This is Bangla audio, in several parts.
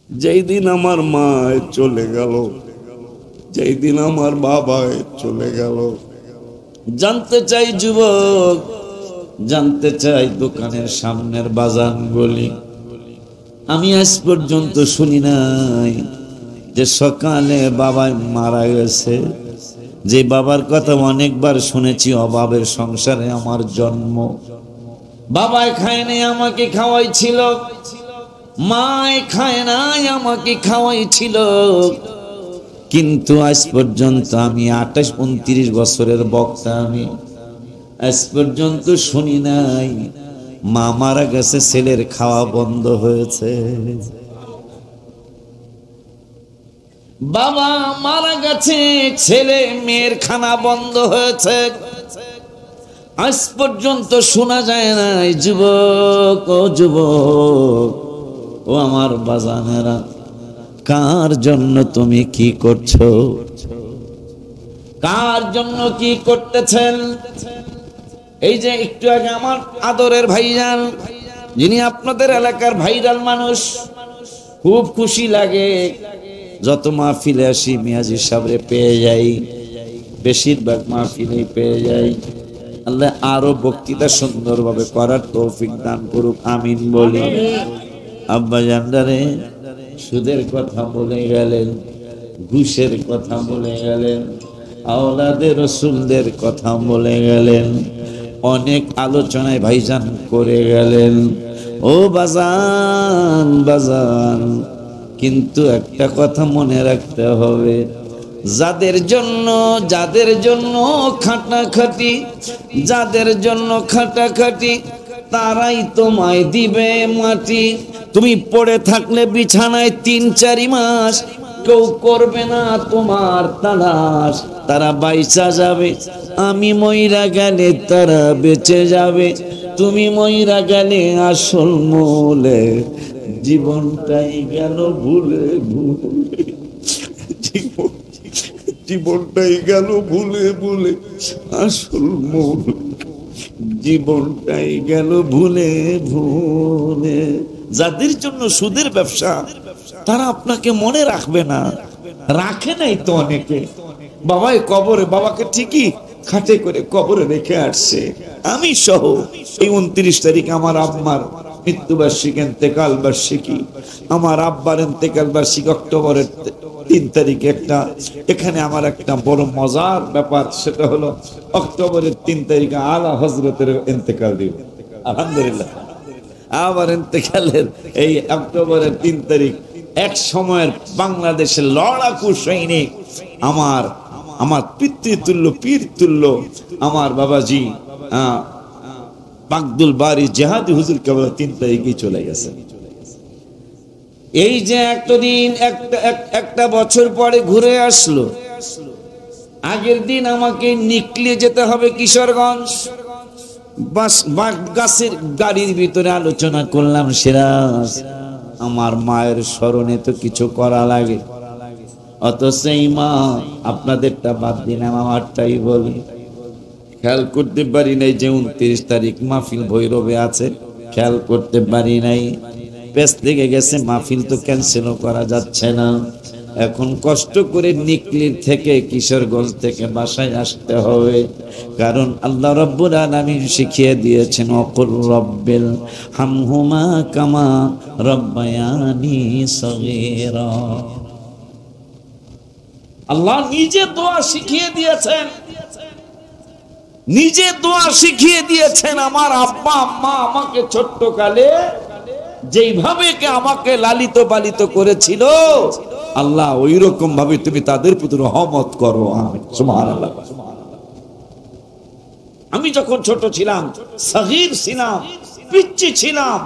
যেই দিন আমার মা চলে গেল, যেই দিন আমার বাবা চলে গেল, জানতে চাই যুবক, জানতে চাই দোকানের সামনের বাজান বলি, আমি আজ পর্যন্ত শুনি নাই যে সকালে বাবা মারা গেছে। যে বাবার কথা অনেকবার শুনেছি, অভাবের সংসারে আমার জন্ম, বাবাই খায় নাই আমাকে খাওয়াইছিল, মায় খায় নাই আমাকে খাওয়াইছিল, কিন্তু আজ পর্যন্ত আমি 28-29 বছরের বক্তা, আমি আজ পর্যন্ত শুনি নাই মা মারা গেছে ছেলের খাওয়া বন্ধ হয়েছে, বাবা মারা গেছে ছেলে মেয়ের খানা বন্ধ হয়েছে, আজ পর্যন্ত শোনা যায় নাই। যুবক ও যুবক ও আমার বাজানেরা, কার জন্য তুমি কি করছো? কার জন্য কি করতেছেন? এই যে একটু আগে আমার আদরের ভাইজান, যিনি আপনাদের এলাকার ভাইরাল মানুষ, খুব খুশি লাগে যত মাহফিলে আসি মিয়াজি সাহেবরে পেয়ে যাই, বেশিরভাগ মাহফিলেই পেয়ে যাই। আল্লাহ আরো বক্তৃতা সুন্দরভাবে করার তৌফিক দান করুক, আমিন বলি। আব্বা জানদারে সুদের কথা বলে গেলেন, ঘুষের কথা বলে গেলেন, আওলাদে রসুলদের কথা বলে গেলেন, অনেক আলোচনায় ভাইজান করে গেলেন। ও বাজান বাজান, কিন্তু একটা কথা মনে রাখতে হবে, যাদের জন্য খাটাখাটি, যাদের জন্য খাটাখাটি, তারাই তোমায় দিবে মাটি। তুমি পড়ে থাকলে বিছানায় 3-4 মাস, কেউ করবে না তোমার তালাশ, তারা বাইচা যাবে, আমি মইরা গেলে তারা বেঁচে যাবে, তুমি মইরা গেলে আসল মূলে জীবনটাই গেল ভুলে ভুলে, জীবনটাই গেল ভুলে ভুলে, আসল মূল জীবনটাই গেল ভুলে ভুলে। যাদের জন্য সুদের ব্যবসা, তারা আপনাকে মনে রাখবে না, রাখে নাই তো অনেকে। বাবাই কবরে, বাবাকে ঠিকই খাটে করে কবরে রেখে আসছে। আমি সহ এই 29 তারিখ আমার আব্বার মৃত্যুবার্ষিকী, ইন্তেকাল বার্ষিকী, আমার আব্বার ইন্তেকাল বার্ষিকী অক্টোবরের 3 তারিখে। এখানে আমার একটা বড় মজার ব্যাপার, সেটা হলো অক্টোবরের 3 তারিখে আলা হযরতের ইন্তেকাল দিন, আলহামদুলিল্লাহ। আবার ইন্তেকালের এই অক্টোবরের 3 তারিখ, এক সময়ের বাংলাদেশের লড়াকু সৈনিক, আমার পিতৃতুল্য পীর তুল্য আমার বাবাজি আব্দুল বারী জেহাদি হুজুর কেবল 3 তারিখেই চলে গেছে। এই যে একটা বছর পরে ঘুরে আসলো, আগের দিন আমাকে নিকলে যেতে হবে কিশোরগঞ্জ, গাছের গাড়ির ভিতরে আলোচনা করলাম, সিরাজ আমার মায়ের স্মরণে তো কিছু করা লাগে, অত সেই মা আপনাদেরটা বাদ দিন, আমারটাই বলি। খেয়াল করতে পারি নাই যে 29 তারিখ মাহফিল ভৈরবে আছে, খেয়াল করতে পারি নাই, পেছ থেকে গেছে, মাহফিল তো ক্যান্সেলও করা যাচ্ছে না। এখন কষ্ট করে নিকলির থেকে কিশোরগঞ্জ থেকে বাসায় আসতে হবে, কারণ আল্লাহ রাব্বুল আলামিন শিখিয়ে দিয়েছেন, ওয়াকুল রাব্বিল হামহুমা কামা রাব্বায়ানি সগীরা। আল্লাহ নিজে দোয়া শিখিয়ে দিয়েছেন, নিজে দোয়া শিখিয়ে দিয়েছেন। আমার আব্বা আম্মা আমাকে ছোট্ট কালে যেইভাবে আমাকে লালিত পালিত করেছিল, আল্লাহ ওই রকম ভাবে তুমি তাদের প্রতি রহমত করো, আমিন সুবহানাল্লাহ। আমি যখন ছোট ছিলাম, সগীর ছিলাম, পিচ্চি ছিলাম,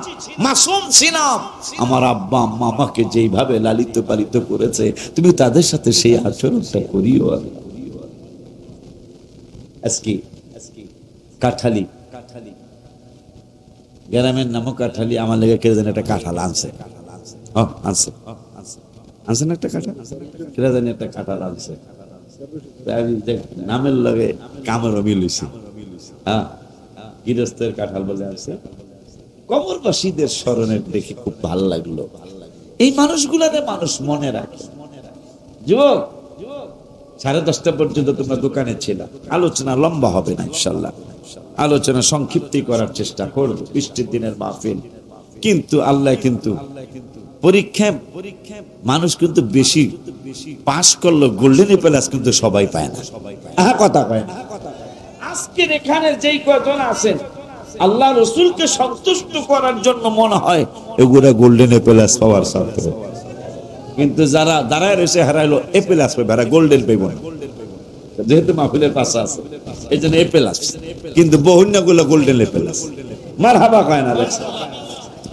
মাসুম ছিলাম, আমার আব্বা আম্মা আমাকে যেইভাবে লালিত পালিত করেছে, তুমি তাদের সাথে সেই আচরণটা করিও। আজকে কাঠালি, গ্রামের নামও কাঠালি, আমার লেগে কে জানি একটা কাঁঠাল আনছে, আনছে না একটা কাঁঠাল, কে জানি একটা কাঁঠাল আনছে, নামের লগে কামেরও মিলিছি, হ্যাঁ গৃহস্থের কাঁঠাল বলে আছে। কবরবাসীদের স্মরণের দেখে খুব ভালো লাগলো। এই মানুষগুলারে মানুষ মনে রাখে। যুবক, 10:30 পর্যন্ত তোমরা দোকানে ছিল, আলোচনা লম্বা হবে না ইনশাল্লাহ, আলোচনা সংক্ষিপ্তি করার চেষ্টা করব, বৃষ্টির দিনের মাহফিল। কিন্তু আল্লাহ কিন্তু পরীক্ষায় মানুষ কিন্তু বেশি পাস করলো, গোল্ডেন প্লাস কিন্তু সবাই পায় না, কথা পায় না। আজকের এখানে যেই কজন আছেন আল্লাহ রসুলকে সন্তুষ্ট করার জন্য মনে হয় এগুলা গোল্ডেন প্লাস পাওয়ার সাথে, কিন্তু যারা দাঁড়ায় রয়েছে হারাইলো এ প্লাস পাবে, এরা গোল্ডেন পাইব না, যেহেতু মাহফিলের পাশে আছে এই জন্য এ প্লাস, কিন্তু বহুন্য গুলো গোল্ডেন এ প্লাস। মারহাবা কয় না দেখছেন?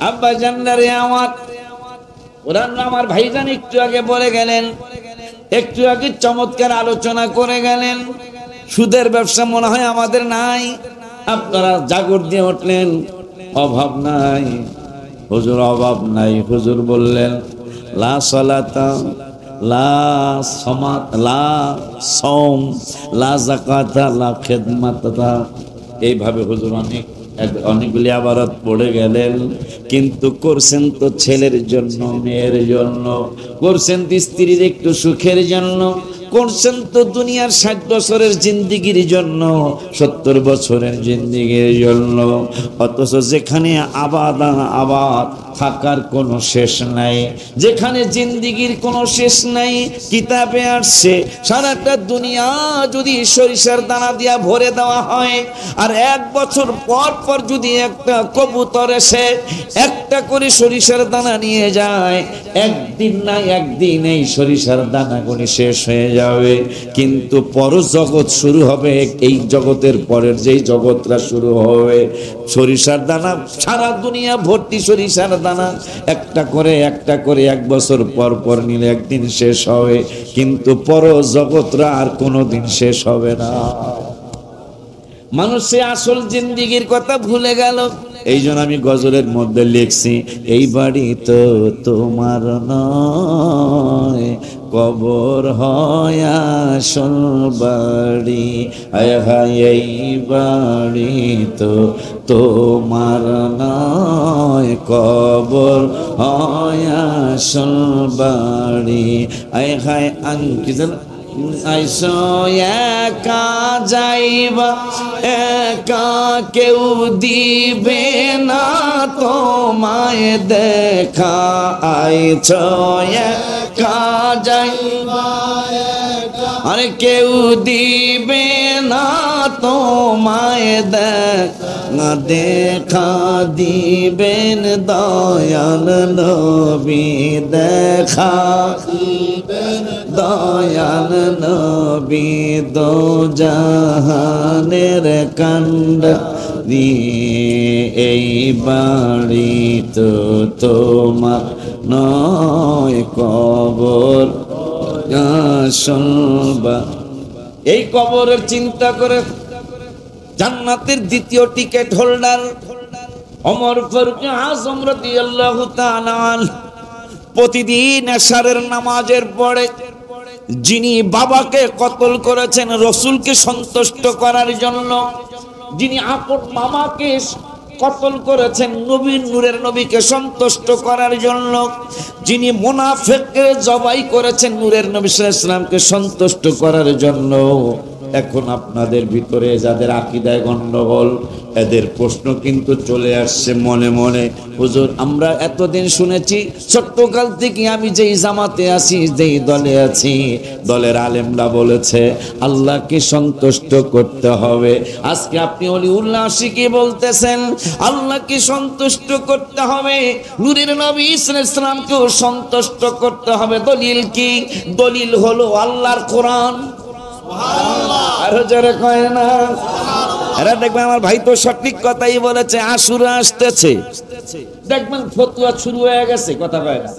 আব্বা জান্নারে আমার ভাইজান একটু আগে বলে গেলেন, একটু আগে চমৎকার আলোচনা করে গেলেন। সুদের ব্যবসা মনে হয় আমাদের নাই, আপনারা জাগর দিয়ে উঠলেন অভাব নাই। হুজুর অভাব নাই, হুজুর বললেন লা সালাতা লা সামাত লা সাওম লা যাকাতা লা খিদমাতা, এইভাবে হুজুর অনেকগুলি আবারত পড়ে গেলেন। কিন্তু করছেন তো ছেলের জন্য, মেয়ের জন্য, করছেন তো স্ত্রীর একটু সুখের জন্য, করছেন তো দুনিয়ার 60 বছরের জিন্দিগির জন্য, 70 বছরের জিন্দিগির জন্য। অথচ যেখানে আবাদ থাকার কোনো শেষ নাই, যেখানে জিন্দিগির কোনো শেষ নাই, কিতাবে আসছে সারাটা দুনিয়া যদি সরিষার দানা দিয়া ভরে দেওয়া হয়, আর 1 বছর পর পর যদি একটা কবুতর এসে একটা করে সরিষার দানা নিয়ে যায়, একদিন না একদিন এই সরিষার দানাগুলি শেষ হয়ে যাবে। কিন্তু পর জগৎ শুরু হবে, এই জগতের পরের যেই জগৎটা শুরু হবে, সরিষার দানা সারা দুনিয়া ভর্তি সরিষার দানা, একটা করে 1 বছর পর পর নিলে একদিন শেষ হবে, কিন্তু পর জগৎরা আর কোনোদিন শেষ হবে না। মানুষে আসল জিন্দিগির কথা ভুলে গেল। এই জন্য আমি গজলের মধ্যে লিখছি, এই বাড়ি তো তোমার নয়, কবর হয় আসল বাড়ি। হায় হায় এই বাড়ি তো তোমার নয়, কবর হয় আসল বাড়ি। হায় হায় আঙ্কিজন আইসো একা যাইবা, একা কেউ দিবে না তোমায় দেখা। আইছো একা যাইবা, আরে কেউ দিবে না তোমায় দেখা। দেখা দিবেন দয়াল নবী, দেখা দিবেন দয়াল নবী। দো জাহানের কান্ডারি, এই বাড়ি তো তোমার নয়, কবর আসল বাড়ি। এই কবরের চিন্তা করে জান্নাতের দ্বিতীয় টিকিট হোল্ডার ওমর ফারুক আযম রাদিয়াল্লাহু তাআলা প্রতিদিন এশারের নামাজের পরে যিনি বাবাকে কতল করেছেন রাসূলকে সন্তুষ্ট করার জন্য, যিনি আপন মামাকে কতল করেছেন নবীর নূরের নবীকে সন্তুষ্ট করার জন্য, যিনি মুনাফিককে জবাই করেছেন নূরের নবী সাল্লাল্লাহু আলাইহি ওয়াসাল্লামকে সন্তুষ্ট করার জন্য, এখন আপনাদের ভিতরে যাদের আকীদায় গন্ডগোল, এদের প্রশ্ন কিন্তু চলে আসছে মনে মনে, হুজুর আমরা এতদিন শুনেছি, ছোট্টকাল থেকে আমি যেই জামাতে আছি, যেই দলে আছি, দলের আলেমরা বলেছে আল্লাহকে সন্তুষ্ট করতে হবে। আজকে আপনি ওলিউল্লাহ আশিকি বলতেছেন আল্লাহকে সন্তুষ্ট করতে হবে, নূরের নবী সাল্লাল্লাহু আলাইহি ওয়াসাল্লামকেও সন্তুষ্ট করতে হবে। দলিল কি? দলিল হলো আল্লাহর কোরআন। আরো জোরে কয় না? এরা দেখবেন আমার ভাই তো সঠিক কথাই বলেছে, আশুরা আসতেছে, দেখবেন ফতোয়া শুরু হয়ে গেছে, কথা কয় না?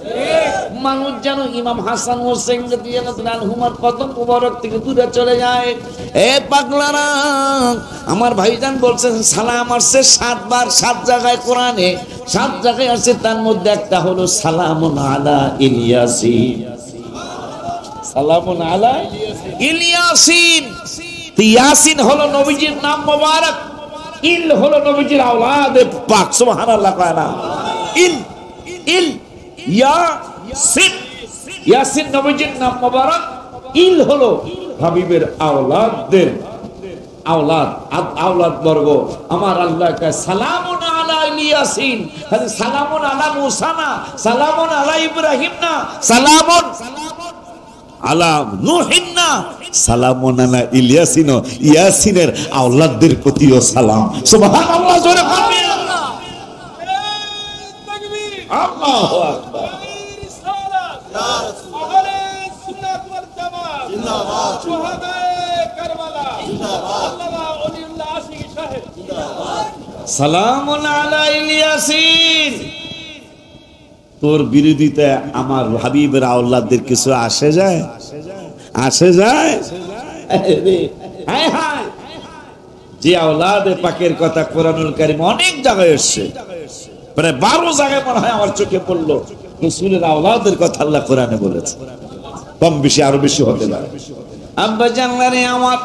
মানুষ যেন ইমাম হাসান হোসেন রাদিয়াল্লাহু আনহুমার কদম মুবারক থেকে দূরে চলে যায়। এ পাগলারা, আমার ভাইজান বলছেন সালাম আসছে 7 বার 7 জায়গায়, কোরআনে 7 জায়গায় আসছে, তার মধ্যে একটা হলো সালামুন আলা ইলিয়াসিন। সালামুন আলা ইলিয়াসিন। ইয়াসিন হলো নবীজির নাম মোবারক, ইল হলো নবীজির আওলাদে পাক। সুবহানাল্লাহ কয় না? ইল ইল ইয়া ইয়াসিন। ইয়াসিন নবীজির নাম মোবারক। ইল হলো হাবিবের আওলাদদের আওলাদ বর্গ। আমার আল্লাহ কয় সালামুন আলা ইয়াসিন, খালি সালামুন আলা মুসা না, সালামুন আলা ইব্রাহিম না, সালামুন আলা নূহিন না, সালামুন আলা ইলিয়াসিন, ইয়াসিনের আওলাদদের প্রতিও সালাম। সুবহানাল্লাহ, জোরে বলবেন আল্লাহু আকবার। সালামুন আলা ইয়াসিন। তোর বিরোধিতা আমার হাবিবের আওলাদদের কিছু আসে যায়? আসে যায়? হায় হায়, যে আওলাদে পাকের কথা কোরআনুল কারীম অনেক জায়গায় এসেছে, প্রায় 12 জায়গায় মনে হয় আমার চোখে পড়লো রাসূলের আওলাদের কথা আল্লাহ কোরআনে বলেছে। কম বেশি আরো বেশি হতে পারে। আব্বা জানলারে আমার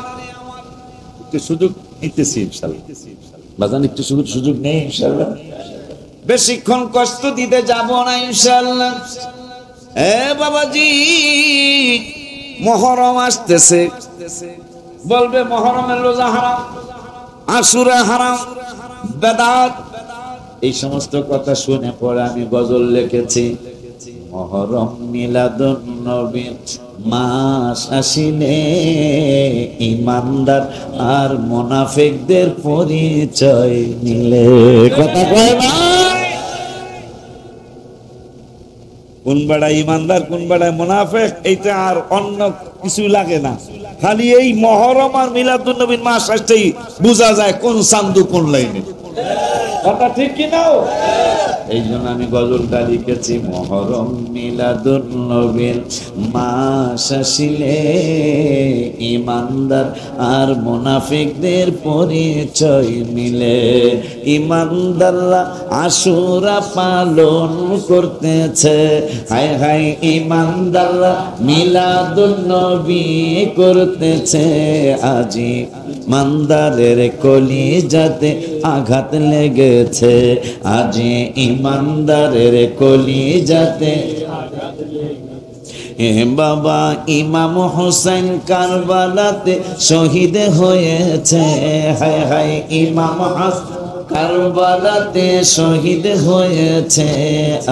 একটু সুযোগ নিতেছি ইনশাআল্লাহ, বাজান একটু সুযোগ নেই ইনশাআল্লাহ, বেশিক্ষণ কষ্ট দিতে যাব না ইনশাআল্লাহ। এ বাবাজি, মুহররম আসতেছে, বলবে মুহররমের রোজা হারাম, আশুরা হারাম, বেদাত, এই সমস্ত কথা শুনে পরে আমি গজল লিখেছি। মুহররম মিলাদুন নবীর মাস আসিলে ইমানদার আর মুনাফিকদের পরিচয় নিলে। কথা কয় না, কোন বেড়া ইমানদার কোন বেড়া মুনাফিক, এইটা আর অন্য কিছু লাগে না, খালি এই মুহররম আর মিলাদুন নবীর মাস আসতেই বোঝা যায় কোন সান্দু কোন লাইনে। কথা ঠিক কি না? এই জন্য আমি গজলটা লিখেছি, মুহররম মিলাদুন নবীর মাস আসিলে ইমানদার আর মুনাফিকদের পরিচয় মিলে। ইমানদাররা আশুরা পালন করতেছে, হায় হায় ইমানদাররা মিলাদুন নবী করতেছে। আজি ইমানদারের কলিজাতে আঘাত লেগেছে, আজি ইমানদারের কলিজাতে আঘাত লেগেছে। বাবা ইমাম হোসেন কারবালাতে শহীদ হয়েছে, হায় হায় ইমাম হোসেন কারবালাতে শহীদ হয়েছে।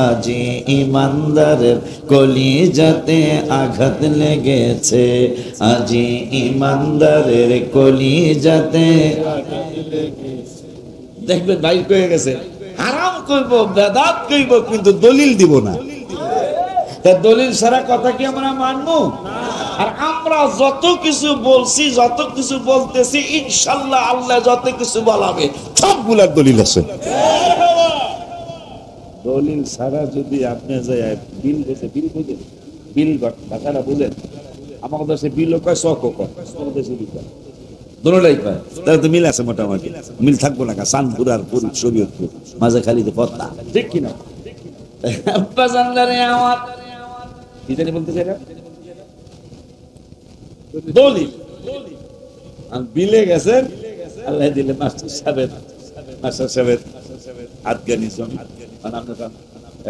আজি ইমানদারের কলিজাতে আঘাত লেগেছে, আজি ইমানদারের কলিজাতে আঘাত লেগেছে। দেখবেন ভাই কয়ে গেছে হারাম কইব, বেদাত কইব, কিন্তু দলিল দিব না। দলিল ছাড়া কথা কি আমরা মানবো? আর আমরা যত কিছু বলছি, যত কিছু বলতেছি, ইনশাআল্লাহ আল্লাহ যত কিছু বলাবে সবগুলার দলিল আছে। দলিল ছাড়া যদি আপনি যায় বিল বসে, বিল ভাষাটা বুঝেন, আমাদের দেশে বিল কয়, চক কয়, আমাদের দেশে বিল কয়, দোনোটাই কয়। তাহলে তো মিল আছে মোটামুটি, মিল থাকবো না। চাঁদপুর আর পুরী শরীয়তপুর মাঝে খালি পদ্মা, ঠিক কিনা? আব্বা জানলারে আমার কি জানি বলতে চাই না, দলিল বিলে গেছেন, আল্লাহ দিলে মাস্টার সাহেবের আদগানি জমি,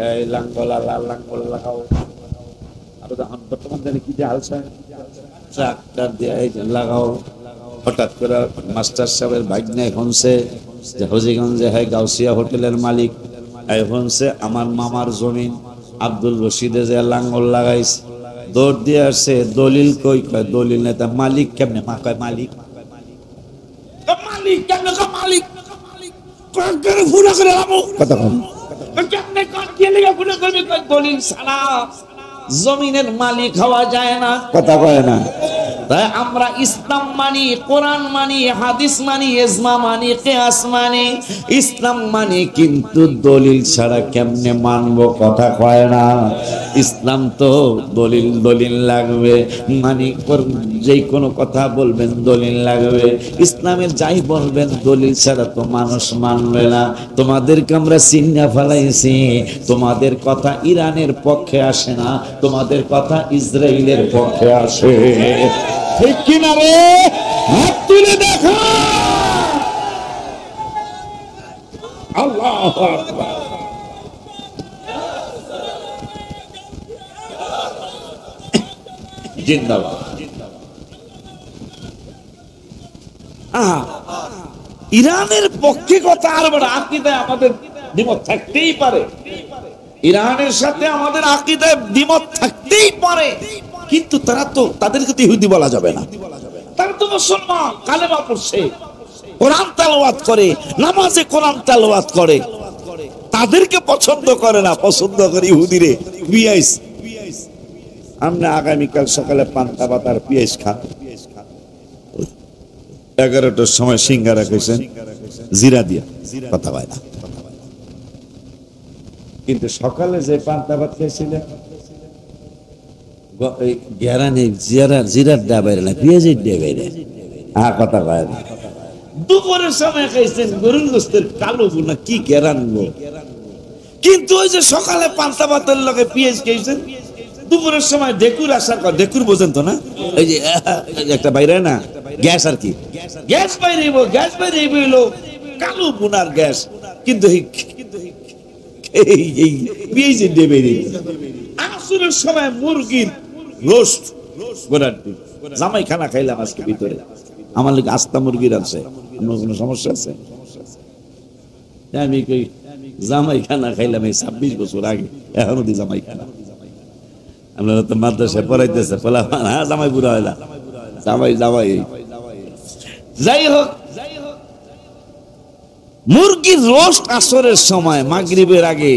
এই লাঙ্গলা লাল লাঙ্গল লাগাও, আর এখন বর্তমান জানি কি যে হালসা ট্রাক্টর দিয়ে লাগাও। হঠাৎ করে মাস্টার সাহেবের ভাগ্নে শুনছে যে হজিগঞ্জে হয় গাউসিয়া হোটেলের মালিক, শুনছে আমার মামার জমিন আব্দুল রশিদে যে লাঙ্গল লাগাইছে, দৌড় দিয়ে আসছে। দলিল কই? কয় দলিল নেই। তা মালিক কেমনে? মা কয় মালিক, মালিক কেমনে? মালিক দলিল ছাড়া জমিনের মালিক হওয়া যায় না। কথা কয় না? তাই আমরা ইসলাম মানি, কোরআন মানি, হাদিস মানি, ইজমা মানি, কিয়াস মানি, ইসলাম মানি, কিন্তু দলিল ছাড়া কেমনে মানবো? কথা কয় না? ইসলাম তো দলিল লাগবে, মানি যেই কোনো কথা বলবেন দলিল লাগবে। ইসলামের যাই বলবেন দলিল ছাড়া তো মানুষ মানবে না। তোমাদেরকে আমরা চিন্না ফেলাইছি, তোমাদের কথা ইরানের পক্ষে আসে না, তোমাদের কথা ইসরায়েলের পক্ষে আসে, ঠিক কিনা রে? হাত তুলে দেখো। আল্লাহু আকবার। জিন্দাবাদ। ইরানের পক্ষে কথা আর বড় আকীদায় আমাদের দ্বিমত থাকতেই পারে, ইরানের সাথে আমাদের আকীদায় দ্বিমত থাকতেই পারে, কিন্তু তারা তো, তাদেরকে তো ইহুদি বলা যাবে না, তারা তো মুসলমান, কালেমা পড়ছে, কোরআন তেলাওয়াত করে, নামাজে কোরআন তেলাওয়াত করে, তাদেরকে পছন্দ করে না, পছন্দ করে ইহুদিরে। পিয়াইস, আমরা আগামীকাল সকালে পান্তা ভাত আর পিয়াইস খান, 11টার সময় সিঙ্গারা খাইছেন জিরা দিয়া, কথা হয় না। কিন্তু সকালে যে পান্তা ভাত খাইছিলেন জিরার ডাবাই না, পেঁয়াজের ডাবাই না, কথা হয় না। দুপুরের সময় খাইছেন গরুর গোস্তের কালো না কি গেরান, কিন্তু ওই যে সকালে পান্তা ভাতের লগে পেঁয়াজ খাইছেন, দুপুরের সময় ডেকুর আসার পর, ডেকুর বোঝেন তো না, ওই যে একটা বাইরে না গ্যাস, আর কি গ্যাস বাইরে, গ্যাস বাইরে হইলো কালো বুনার গ্যাস, কিন্তু পেঁয়াজের ডেবে আসরের সময় মুরগির রোস্ট, জামাই খানা খাইলাম আজকে ভিতরে, আমার লিগে আস্তা মুরগির আছে, কোনো সমস্যা আছে? আমি কই জামাই খানা খাইলাম এই 26 বছর আগে, এখনো দি জামাই খানা। আপনারা তো মাদ্রাসায় পড়াইতেছে, হ্যাঁ জামাই বুড়া হইলা, জামাই জামাই। যাই হোক, মুরগির রোস্ট আসরের সময় মাগরিবের আগে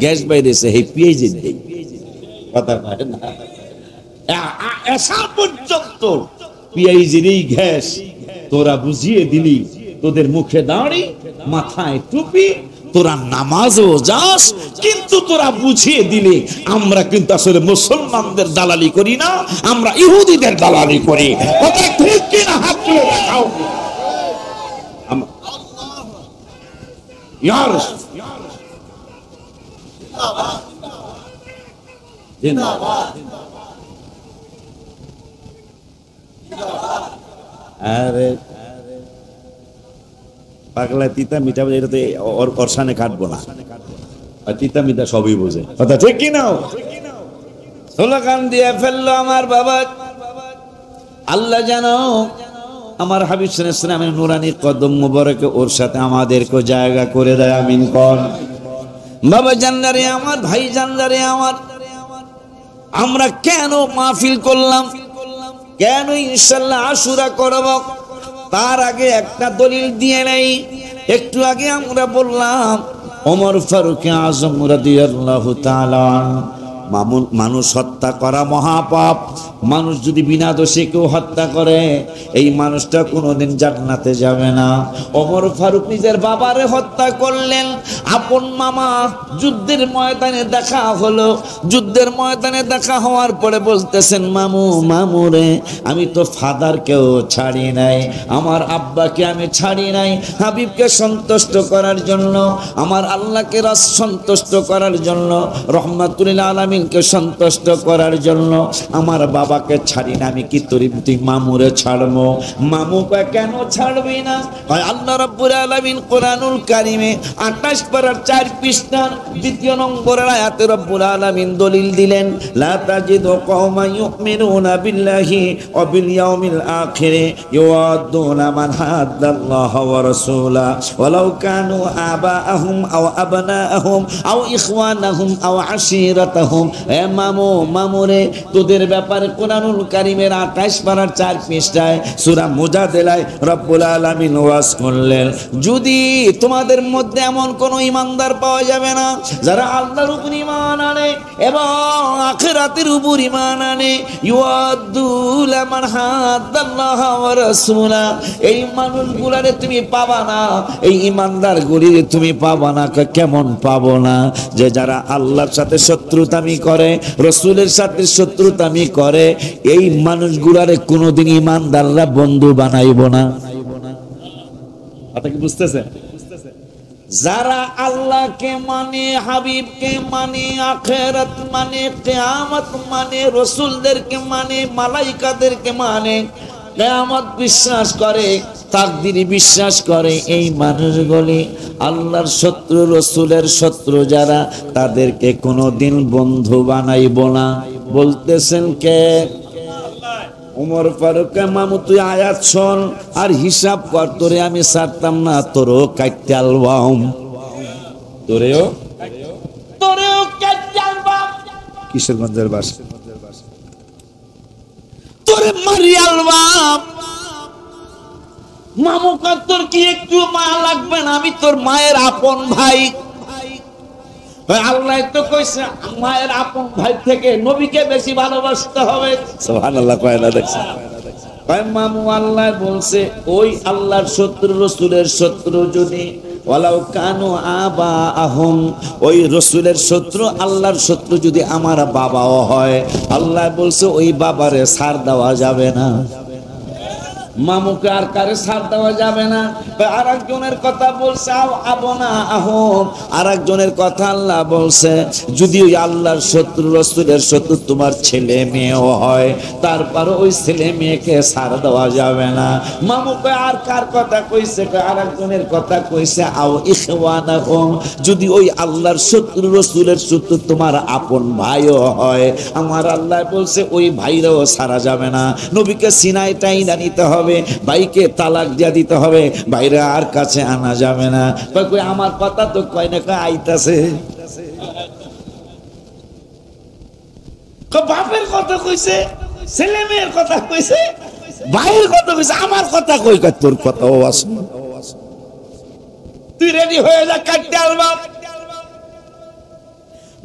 গ্যাস বাইরেছে, এই পেঁয়াজের দেই, কথা হয় না, এসা পর্যন্ত পেঁয়াজের এই গ্যাস তোরা বুঝিয়ে দিলি, তোদের মুখে দাড়ি, মাথায় টুপি, তোরা নামাজও যাস, কিন্তু তোরা বুঝিয়ে দিলে আমরা কিন্তু আসলে মুসলমানদের দালালি করি না, আমরা ইহুদিদের দালালি করি। কথা ঠিক কিনা? হাত তুলে দেখাও। আরে পাগলা তিতা মিঠা, এটা তো ওর সামনে কাটবো না, তিতা মিঠা সবই বোঝে, কথা ঠিক কি নাও? স্লোগান দিয়ে ফেললো আমার বাবা। আল্লাহ জানো আমার হাবিব সাল্লাল্লাহু আলাইহি ওয়াসাল্লামের নুরানি কদম মুবারকে ওর সাথে আমাদেরকে জায়গা করে দেয়, আমিন কোন। বাবা জানলারে আমার, ভাই জানলারে আমার, আমরা কেন মাহফিল করলাম, কেন ইনশাআল্লাহ আশুরা করব, তার আগে একটা দলিল দিয়ে নেই। একটু আগে আমরা বললাম ওমর ফারুক আজম রাদিয়াল্লাহু তাআলা, মানুষ হত্যা করা মহাপাপ, মানুষ যদি বিনা দোষে কেউ হত্যা করে এই মানুষটা কোনোদিন জান্নাতে যাবে না। ওমর ফারুক নিজের বাবারে হত্যা করলেন, আপন মামা, যুদ্ধের ময়দানে দেখা হলো, যুদ্ধের ময়দানে দেখা হওয়ার পরে বলতেছেন, মামু মামুরে আমি তো ফাদারকেও ছাড়ি নাই, আমার আব্বাকে আমি ছাড়ি নাই, হাবিবকে সন্তুষ্ট করার জন্য, আমার আল্লাহকে সন্তুষ্ট করার জন্য, রহমাতুল আলামিনকে সন্তুষ্ট করার জন্য আমার বাবাকে ছাড়ি না, আমি কি তুই মামুরে ছাড়বো? মামু কেন ছাড়বি না? আল্লাহ রাব্বুল আলামিন কোরআনুল কারীমে 28 পারার 4 পৃষ্ঠার 2 নম্বরের আয়াতে রাব্বুল আলামিন দলিল দিলেন, লা তাজিদু কওমান ইউমিনুনা বিল্লাহি ওয়া বিল ইয়াউমিল আখির ইউআদ্দুনা মান হাদ্দাল্লাহ ওয়া রাসূলা ওয়ালাউ কানু আবাআহুম আও আবনাআহুম আও ইখওয়ানাহুম আও আশীরাতাহুম। এ মামু মামুরে, তোদের ব্যাপারে কোরআনুল কারীমের 28 পারার 4 পৃষ্ঠায় সূরা মুজাদালায় রব্বুল আলামিন ওয়াজ করলেন, যদি তোমাদের মধ্যে এমন কোন ঈমানদার পাওয়া যাবে না যারা আল্লাহর উপর ঈমান আনে এবং আখিরাতের উপর ঈমান আনে, ইউআদ্দুল মান হাদ্দাল্লাহ ওয়া রাসূলা, এই মানুষগুলারে তুমি পাবা না, এই ঈমানদারগুলিরে তুমি পাবা না। কেমন পাবো না? যে যারা আল্লাহর সাথে শত্রুতামি করে, রাসূলের সাথে শত্রুতামি করে, এই মানুষগুলারে কোনোদিন ঈমানদাররা বন্ধু বানাইব না। কথা কি বুঝতেছেন? যারা আল্লাহকে মানে, হাবিবকে মানে, আখিরাত মানে, কিয়ামত মানে, রাসূলদেরকে মানে, মালাইকাদেরকে মানে, কিয়ামত বিশ্বাস করে, তাকদীর বিশ্বাস করে, এই মানুষগুলি আল্লাহর শত্রু, রাসূলের শত্রু যারা, তাদেরকে কোনোদিন বন্ধু বানাইব না। বলতেছেন কে? ওমর ফারুক, মামু তুই আয়াত শোন আর হিসাব কর, তোরে আমি ছাড়তাম না, তোরও কাটতে আলবাম, তোরেও কাটতে আলবাম। কিশোরগঞ্জের বাসা, তোরে মারি আলবাম। মামু কর, তোর কি একটু মায়া লাগবে না? আমি তোর মায়ের আপন ভাই। আল্লাহ তো কইছে মায়ের আপন ভাই থেকে নবীকে বেশি ভালোবাসতে হবে। সুবহানাল্লাহ কয় না? দেখছেন কয় মামু আল্লাহ বলছে ওই আল্লাহর শত্রু রাসূলের শত্রু যদি ওয়ালাউ কানু আবা আহম, ওই রাসূলের শত্রু আল্লাহর শত্রু যদি আমার বাবাও হয়, আল্লাহ বলছে ওই বাবারে ছাড় দেওয়া যাবে না। মামুকে আর কারে ছাড় দেওয়া যাবে না। আর একজনের কথা বলছে আবনা আহম, আর একজনের কথা আল্লাহ বলছে যদি ওই আল্লাহর শত্রু রাসূলের শত্রু তোমার ছেলে মেয়েও হয়, তারপর ওই ছেলে মেয়েকে ছাড় দেওয়া যাবে না। মামুকে আর কার কথা কইছে? আর একজনের কথা কইছে আও ইখওয়ানাহুম, যদি ওই আল্লাহর শত্রু রাসূলের শত্রু তোমার আপন ভাইও হয়, আমার আল্লাহ বলছে ওই ভাইরাও ছাড়া যাবে না। নবীকে সিনায় টাইনা নিতে হবে, ভাইকে তালাক দিয়া দিতে হবে, ভাইরা আর কাছে আনা যাবে না। কই আমার কথা তো কয় না, কয় আইতাছে। বাপের কথা কইছে, ছেলে মেয়ের কথা কইছে, ভাইয়ের কথা কইছে, আমার কথা কই? কয় তোর কথাও আছে, তুই রেডি হয়ে যা, কাটতে আলবাম।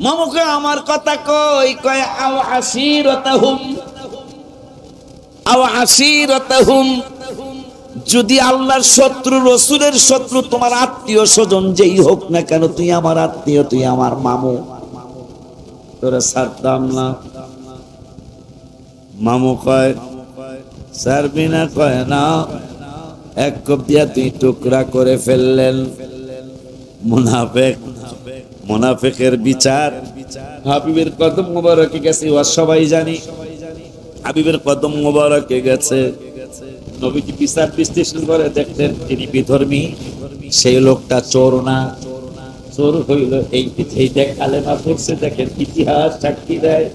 মামুকে আমার কথা কই? কয় আও আসিরাতাহুম, আও আসিরাতাহুম, যদি আল্লাহর শত্রু রাসূলের শত্রু তোমার আত্মীয় স্বজন যেই হোক না কেন, তুই আমার আত্মীয়, তুই আমার মামু, তোরা ছাড়তাম না। মামু কয় ছাড়বি না? কয় না। এক কোপ দিয়া তুই টুকরা করে ফেললেন। মুনাফিক, মুনাফিকের বিচার হাবিবের কদম মোবারকে গেছে, ওয়া সবাই জানি হাবিবের কদম মোবারকে গেছে। নবীজি বিচার বিশ্লেষণ করে দেখলেন তিনি বিধর্মী, সেই লোকটা চোর না। চোর হইল এইটা কালেমা পড়ছে, দেখেন ইতিহাস সাক্ষী দেয়,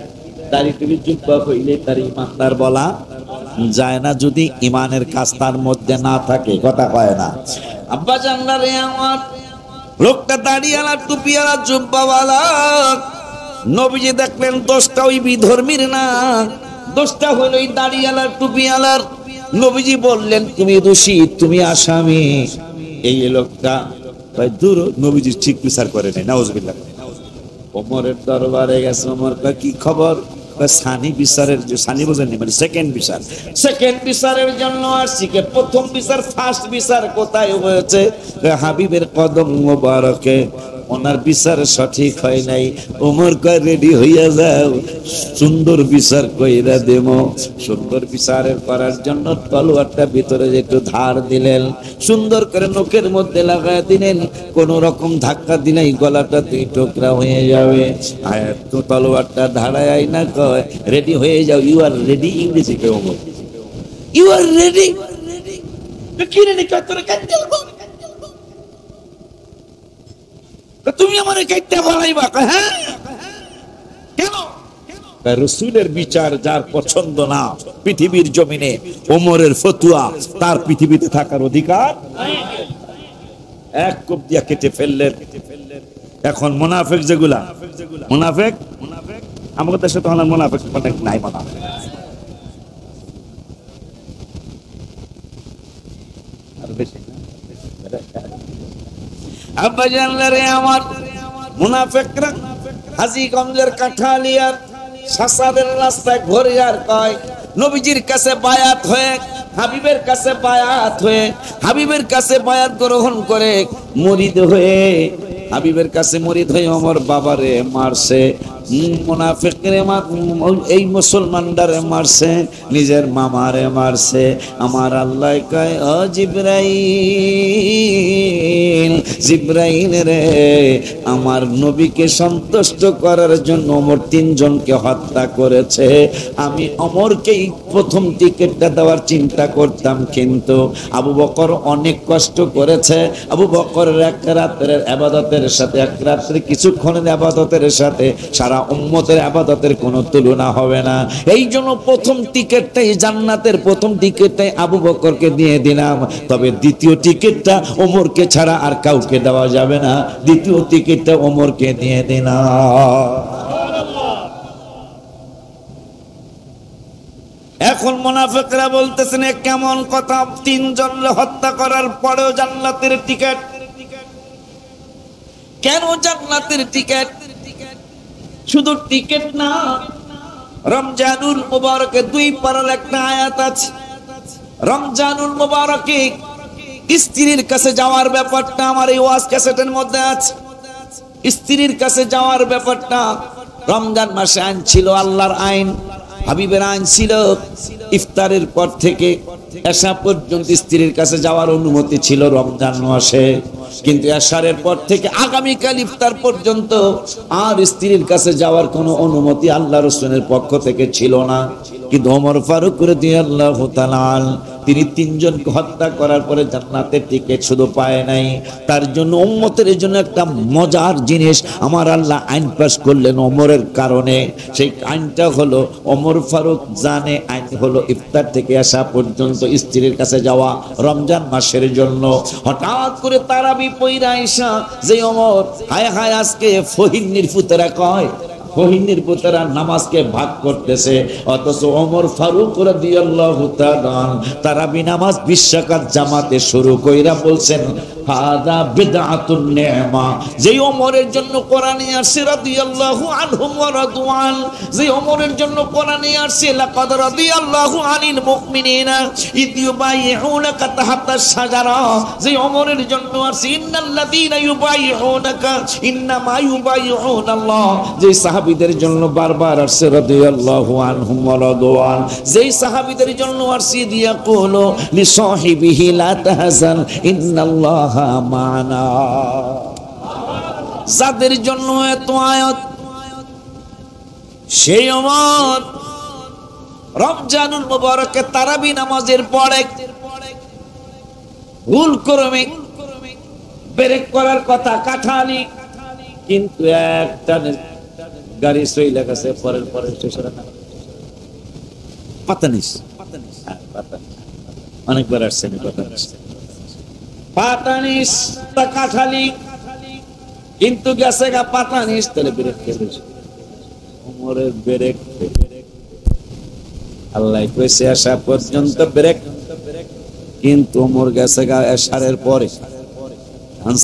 দাড়ি টুপি জুব্বা হইলে তার ইমানদার বলা যায় না যদি ইমানের কাজ তার মধ্যে না থাকে। কথা কয় না? আব্বা জানলা রে আমার, লোকটা দাড়িওয়ালা টুপিওয়ালা জুব্বাওয়ালা, নবীজি দেখলেন দোষটা ওই বিধর্মীর না, দোষটা হলো ওই দাড়িওয়ালার টুপিওয়ালার। নবীজি বললেন তুমি দোষী, তুমি আসামি। এই লোকটা দূর, নবীজি ঠিক বিচার করে নাই। নাউজুবিল্লাহ। ওমরের দরবারে গেছে, ওমর কয় কি খবর? সানি বিচারের, সানি বোঝেননি মানে সেকেন্ড বিচার, সেকেন্ড বিচারের জন্য আসছি। প্রথম বিচার ফার্স্ট বিচার কোথায় হয়েছে? হাবিবের কদম মোবারকে। ওনার বিচার সঠিক হয় নাই। ওমর কয় রেডি হইয়া যাও, সুন্দর বিচার কইরা দেব। সুন্দর বিচারের করার জন্য তলোয়ারটা ভিতরে একটু ধার দিলেন, সুন্দর করে নখের মধ্যে লাগায় দিলেন, কোন রকম ধাক্কা দিলেই গলাটা দুই টুকরা হয়ে যাবে। আয়াত তো তলোয়ারটা ধারায় না, কয় রেডি হয়ে যাও, ইউ আর রেডি। ইংরেজি কে ওমর, ইউ আর রেডি। কি রেডি? কয় তোরে কাটতে হবে, তুমি আমার কাটতে বলাইবা। হ্যাঁ কেন? রাসূলের বিচার যার পছন্দ না পৃথিবীর জমিনে, ওমরের ফতোয়া তার পৃথিবীতে থাকার অধিকার এক কোপ দিয়া কেটে ফেললেন। এখন মুনাফিক যেগুলা, মুনাফিক আমাদের দেশে তো মুনাফিক অনেক নাই। মুনাফিক আর বেশি আব্বা জানলা রে আমার, মুনাফিকরা হাজীগঞ্জের কাঠালিয়ার সাসাদের রাস্তায় ঘুরে আর কয় নবীজির কাছে বায়াত হয়ে, হাবিবের কাছে বায়াত হয়ে, হাবিবের কাছে বায়াত গ্রহণ করে মুরিদ হয়ে, হাবিবের কাছে মুরিদ হয়ে ওমর বাবারে মারছে, মুনাফিকরে এই মুসলমানদারে মারছে, নিজের মামারে মারছে। আমার আল্লাহ কয় ও জিবরাইল, জিবরাইল রে, আমার নবীকে সন্তুষ্ট করার জন্য ওমর তিনজনকে হত্যা করেছে। আমি ওমরকেই প্রথম টিকেটটা দেওয়ার চিন্তা করতাম, কিন্তু আবু বকর অনেক কষ্ট করেছে। আবু বকরের এক রাতের ইবাদতের সাথে, এক রাত্রে কিছুক্ষণের ইবাদতের সাথে সারা ছাড়া উম্মতের ইবাদতের কোনো তুলনা হবে না। এই জন্য প্রথম টিকেটটাই জান্নাতের প্রথম টিকেটটাই আবু বকরকে দিয়ে দিলাম, তবে দ্বিতীয় টিকেটটা ওমরকে ছাড়া আর কাউকে দেওয়া যাবে না, দ্বিতীয় টিকেটটা ওমরকে দিয়ে দিলাম। এখন মুনাফিকরা বলতেছেন কেমন কথা, তিনজন হত্যা করার পরেও জান্নাতের টিকেট, কেন জান্নাতের টিকেট? শুধু টিকেট না, রমজানুল মুবারকে 2 পারার একটা আয়াত আছে। রমজানুল মুবারকে স্ত্রীর কাছে যাওয়ার ব্যাপারটা আমার এই ওয়াজ ক্যাসেটের মধ্যে আছে। স্ত্রীর কাছে যাওয়ার ব্যাপারটা রমজান মাসে আইন ছিল, আল্লাহর আইন, হাবিবের আইন ছিল। ইফতারের পর থেকে এশা পর্যন্ত স্ত্রীর কাছে যাওয়ার অনুমতি ছিল রমজান মাসে, কিন্তু এশারের পর থেকে আগামীকাল ইফতার পর্যন্ত আর স্ত্রীর কাছে যাওয়ার কোনো অনুমতি আল্লাহ রাসূলের পক্ষ থেকে ছিল না। কিন্তু ওমর ফারুক রাদিয়াল্লাহু তাআলা তিনি 3 জনকে হত্যা করার পরে জান্নাতের টিকিট শুধু পায় নাই, তার জন্য উম্মতের জন্য একটা মজার জিনিস আমার আল্লাহ আইন পাস করলেন ওমরের কারণে। সেই আইনটা হলো ওমর ফারুক জানে আইন হলো ইফতার থেকে আসা পর্যন্ত স্ত্রীর কাছে যাওয়া রমজান মাসের জন্য। হঠাৎ করে তারাবি পইরা আইসা যে ওমর হায় হায় আজকে ফহিন্নির পুতরা কয়, ফহিন্নির পুতরা নামাজকে ভাগ করতেছে, অথচ ওমর ফারুক রাদিয়াল্লাহু তাআলা তারাবি নামাজ 20 রাকাত জামাতে শুরু কইরা বলছেন হাদা বিদআতুন নি'মা। যেই ওমরের জন্য কোরআন আসছে রাদিয়াল্লাহু আনহুম ওয়া রাদওয়ান, যেই ওমরের জন্য কোরআন আসছে লাকাদ রাদিয়াল্লাহু আনিল মুমিনিনা ইদ ইউবাইউনাকা তাহতা শাজারা, যেই ওমরের জন্য আসছে ইন্নাল্লাযীনা ইউবাইউনাকা ইন্নামা ইউবাইউনাল্লাহ, যেই সাহাবীদের জন্য বারবার আসছে রাদিয়াল্লাহু আনহুম ওয়া রাদওয়ান, যেই সাহাবীদের জন্য আসছে দিয়া কলো লিসাহিবিহি লা তাহজান ইন্নাল্লাহ মানা, যাদের জন্য এত আয়াত সেই ওমর রমজানুল মুবারকে তারাবি নামাজের পরে ভুল করবে ব্রেক করার কথা কাঠালি, কিন্তু একটা গাড়ি সইলা গেছে পরের স্টেশনে পাতানিস অনেকবার আসছে পাতানিস তা কাঠালি, কিন্তু গেছে গা পাতানিস, তাহলে ব্রেক খেয়েছে ওমরের ব্রেক। আল্লাহ কইছে আসা পর্যন্ত ব্রেক, কিন্তু ওমর গেছে গা এশারের পরে।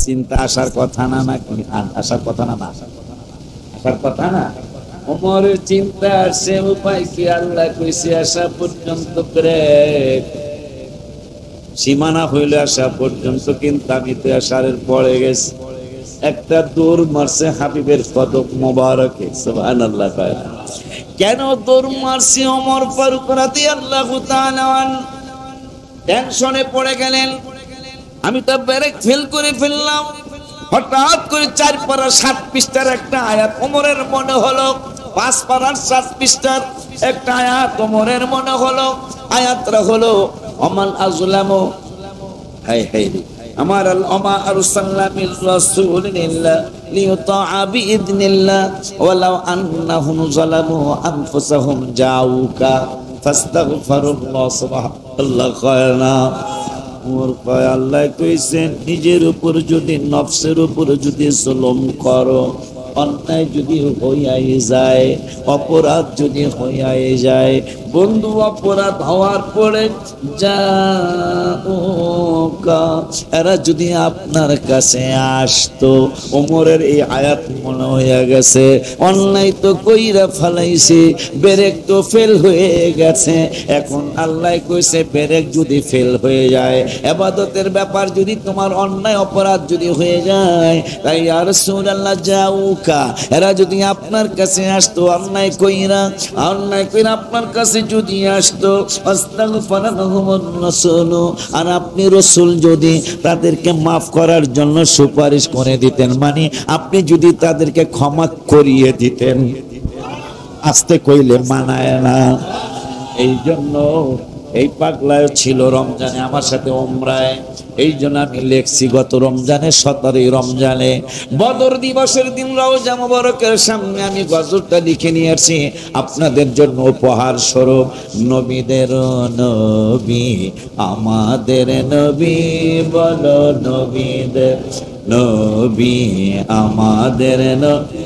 চিন্তা আসার কথা না, নাকি আসার কথা না, আসার কথা না, ওমরের চিন্তা আসছে উপায় কি? আল্লাহ কইছে আসা পর্যন্ত ব্রেক, সীমানা হইলে আসা পর্যন্ত, কিন্তু আমি তো এশারের পরে গেছি। একটা দৌড় মারছে হাবিবের কদম মোবারকে, সুবহানাল্লাহ। কেন দৌড় মারছে? ওমর ফারুক রাদিয়াল্লাহু তাআলা টেনশনে পড়ে গেলেন, আমি তো ব্রেক ফেল করে ফেললাম। হঠাৎ করে 4 পারা 7 পৃষ্ঠার একটা আয়াত ওমরের মনে হলো, 5 পারার 7 পৃষ্ঠার একটা আয়াত ওমরের মনে হলো। আয়াতটা হলো ওমান আযলামু, হায় হায় আমার ওমা আরসালনা মির রাসূলিন ইল্লা লিয়ুতাআ বিইذنিল্লাহ ওয়ালাউ আন্নাহুম যালামু আনফুসাহুম জাউকা ফাস্তাগফিরুল্লাহ সুবহানাল্লাহ খায়না। ওর কয় আল্লাহ কইছেন নিজের উপর যদি নফসের উপর যদি জুলুম করো, অন্যায় যদি হইয়াই যায়, অপরাধ যদি হইয়াই যায়, বন্ধু অপরাধ হওয়ার পরে যাওকা এরা যদি আপনার কাছে আসতো, ওমরের এই আয়াত মনে হইয়া গেছে অন্যায় তো কইরা ফেলাইছে, ব্রেক তো ফেল হয়ে গেছে। এখন আল্লাহ কইছে ব্রেক যদি ফেল হয়ে যায়, ইবাদতের ব্যাপার যদি তোমার অন্যায় অপরাধ যদি হয়ে যায়, তাই ইয়া রাসূলুল্লাহ যাওকা এরা যদি আপনার কাছে আসতো অন্যায় কইরা আপনার কাছে যদি আসতো, আর আপনি রাসূল যদি তাদেরকে মাফ করার জন্য সুপারিশ করে দিতেন, মানে আপনি যদি তাদেরকে ক্ষমা করিয়ে দিতেন, আসতে কইলে মানায় না। এই জন্য এই পাগলায় ছিল রমজানে আমার সাথে ওমরায়, এই জন্য আমি লেখছি গত রমজানে 17 রমজানে বদর দিবসের দিন রওজা মুবারকের সামনে আমি গজলটা লিখে নিয়ে আসছি আপনাদের জন্য উপহার স্বরূপ। নবীদের নবী আমাদের নবী, বলো নবীদের নবী আমাদের নবী,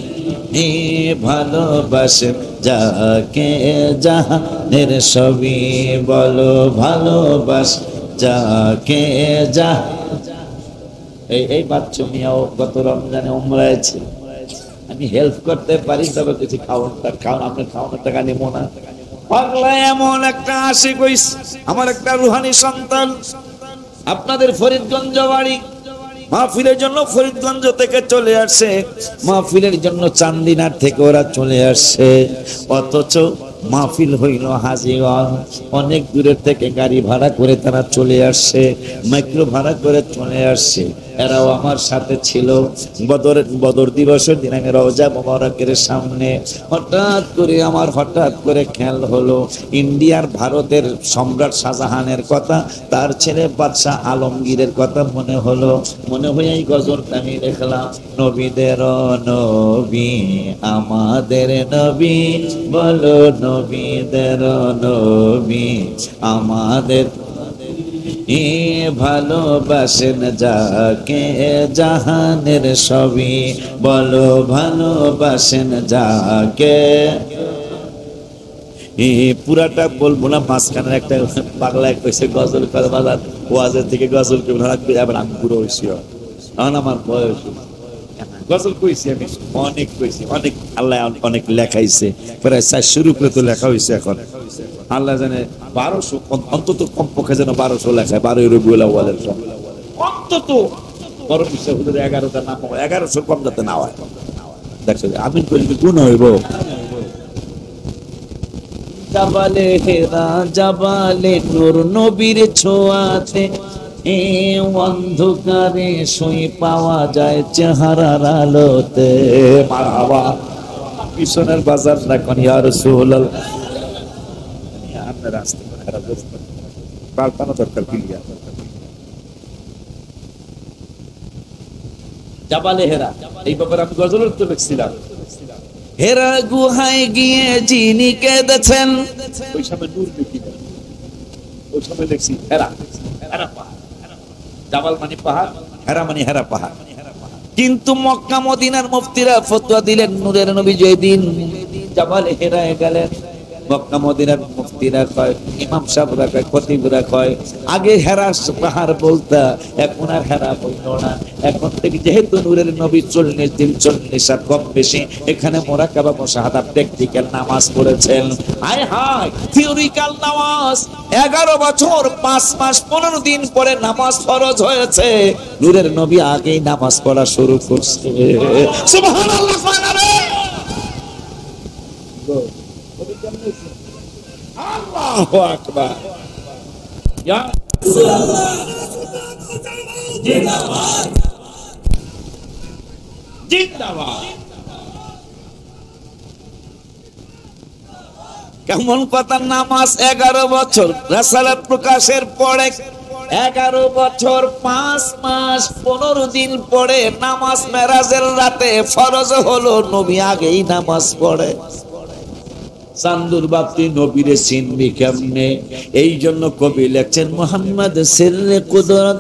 ভালোবাসেন যাকে জাহানের সবই, বলো ভালোবাস যাকে এই বাচ্চা মিয়াও গত রমজানে উমরায় ছিল। আমি হেল্প করতে পারি, তবে কিছু খাওয়ানোর আপনার খাওয়ানোর টাকা নেব না। পাগলা এমন একটা আশিক হইছে, আমার একটা রুহানি সন্তান আপনাদের ফরিদগঞ্জ বাড়ি, মাহফিলের জন্য ফরিদগঞ্জ থেকে চলে আসছে, মাহফিলের জন্য চান্দিনার থেকে ওরা চলে আসছে, অথচ মাহফিল হইল হাজীগঞ্জ, অনেক দূরের থেকে গাড়ি ভাড়া করে তারা চলে আসছে, মাইক্রো ভাড়া করে চলে আসছে। এরাও আমার সাথে ছিল। বদর দিবসের দিন আমি রওজা মুবারকের সামনে হঠাৎ করে খেয়াল হলো ইন্ডিয়ার ভারতের সম্রাট শাহজাহানের কথা, তার ছেলে বাদশাহ আলমগীরের কথা মনে হলো। মনে হয়ে এই গজলটা আমি দেখলাম, নবীদের নবী আমাদের নবী, বলো নবীদের নবী আমাদের, ভালোবাসেন যাকে জাহানের সবই, বলো ভালোবাসেন যাকে। পুরাটা বলবো না, মাঝখানে একটা পাগলা কইছে গজল করে বাজার, ওয়াজের থেকে গজল কেমন রাখবে, এবার আমি পুরো হয়েছি, এখন আমার বয়স গজল কইছি আমি অনেক কইছি, অনেক আল্লাহ অনেক লেখাইছে, প্রায় 400-র উপরে তো লেখা হয়েছে। এখন আল্লাহ জানে 1200 অন্তত কমপক্ষে যেন 1200 লেখায়, 12 রবিউল আউয়ালের সব অন্তত বড় বিষয় হলো 11টা নাম, 1100 কম যাতে না হয়। দেখছো আমিন কইলে গুণ হইব। জাবালে হেরা জাবালে নূর নবীর ছোঁয়াতে, অন্ধকারে সই পাওয়া যায় চেহারার আলোতে। মারহাবা পিছনের বাজার রাখুন ইয়া রাসূলুল্লাহ, আপনার রাস্তা খারাপ রাস্তা পাল্টানো দরকার। ক্লিয়ার জাবালে হেরা, এই ব্যাপারে আমি গজলের তো লিখছিলাম। হেরা গুহায় গিয়ে যিনি কেঁদেছেন, ওই সময় নূর লিখি, ওই সময় লিখছি হেরা, হেরা পাহাড়, জাবাল মানে পাহাড়, হেরা মানে হেরা পাহাড়। কিন্তু মক্কা মদিনার মুফতিরা ফতোয়া দিলেন নূরের নবী যেদিন জাবালে হেরায় গেলেন, মক্কা মদিনার মুফতিরা কয়, ইমাম সাহেবরা কয়, খতিবরা কয়, আগে হেরা পাহাড় বলতা, এখন আর হেরা বলতো না। এখন থেকে যেহেতু নূরের নবী 40 দিন 40 কম বেশি এখানে মুরাকাবা মুশাহাদা প্র্যাকটিক্যাল নামাজ পড়েছেন। হায় হায় থিওরিক্যাল নামাজ 11 বছর 5 মাস 15 দিন পরে নামাজ ফরজ হয়েছে, নূরের নবী আগেই নামাজ পড়া শুরু করছে। সুবহানাল্লাহ, আল্লাহু আকবার, ইয়া রাসূলুল্লাহ জিন্দাবাদ জিন্দাবাদ। কেমন কথা, নামাজ 11 বছর রাসালাত প্রকাশের পরে, 11 বছর 5 মাস 15 দিন পরে নামাজ মেরাজের রাতে ফরজ হলো, নবী আগেই নামাজ পড়ে। চান্দুর বাতি নবীরে চিনবি কেমনে, এই জন্য কবি লেখছেন মোহাম্মদ সিররে কুদরত,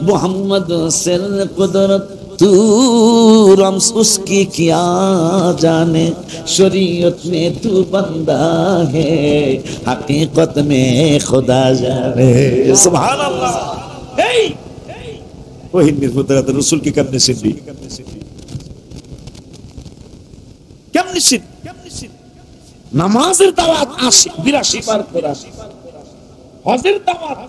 মোহাম্মদ সিররে কুদরত तू रम्स उसकी क्या जाने, शरीयत में तू बंदा है, हकीकत में खुदा जाने। सुभान अल्लाह। वही निर्मुदरत रसूल की कम नसीबी, कम नसीब নামাজের দাওয়াত 82 বার করা, হজের দাওয়াত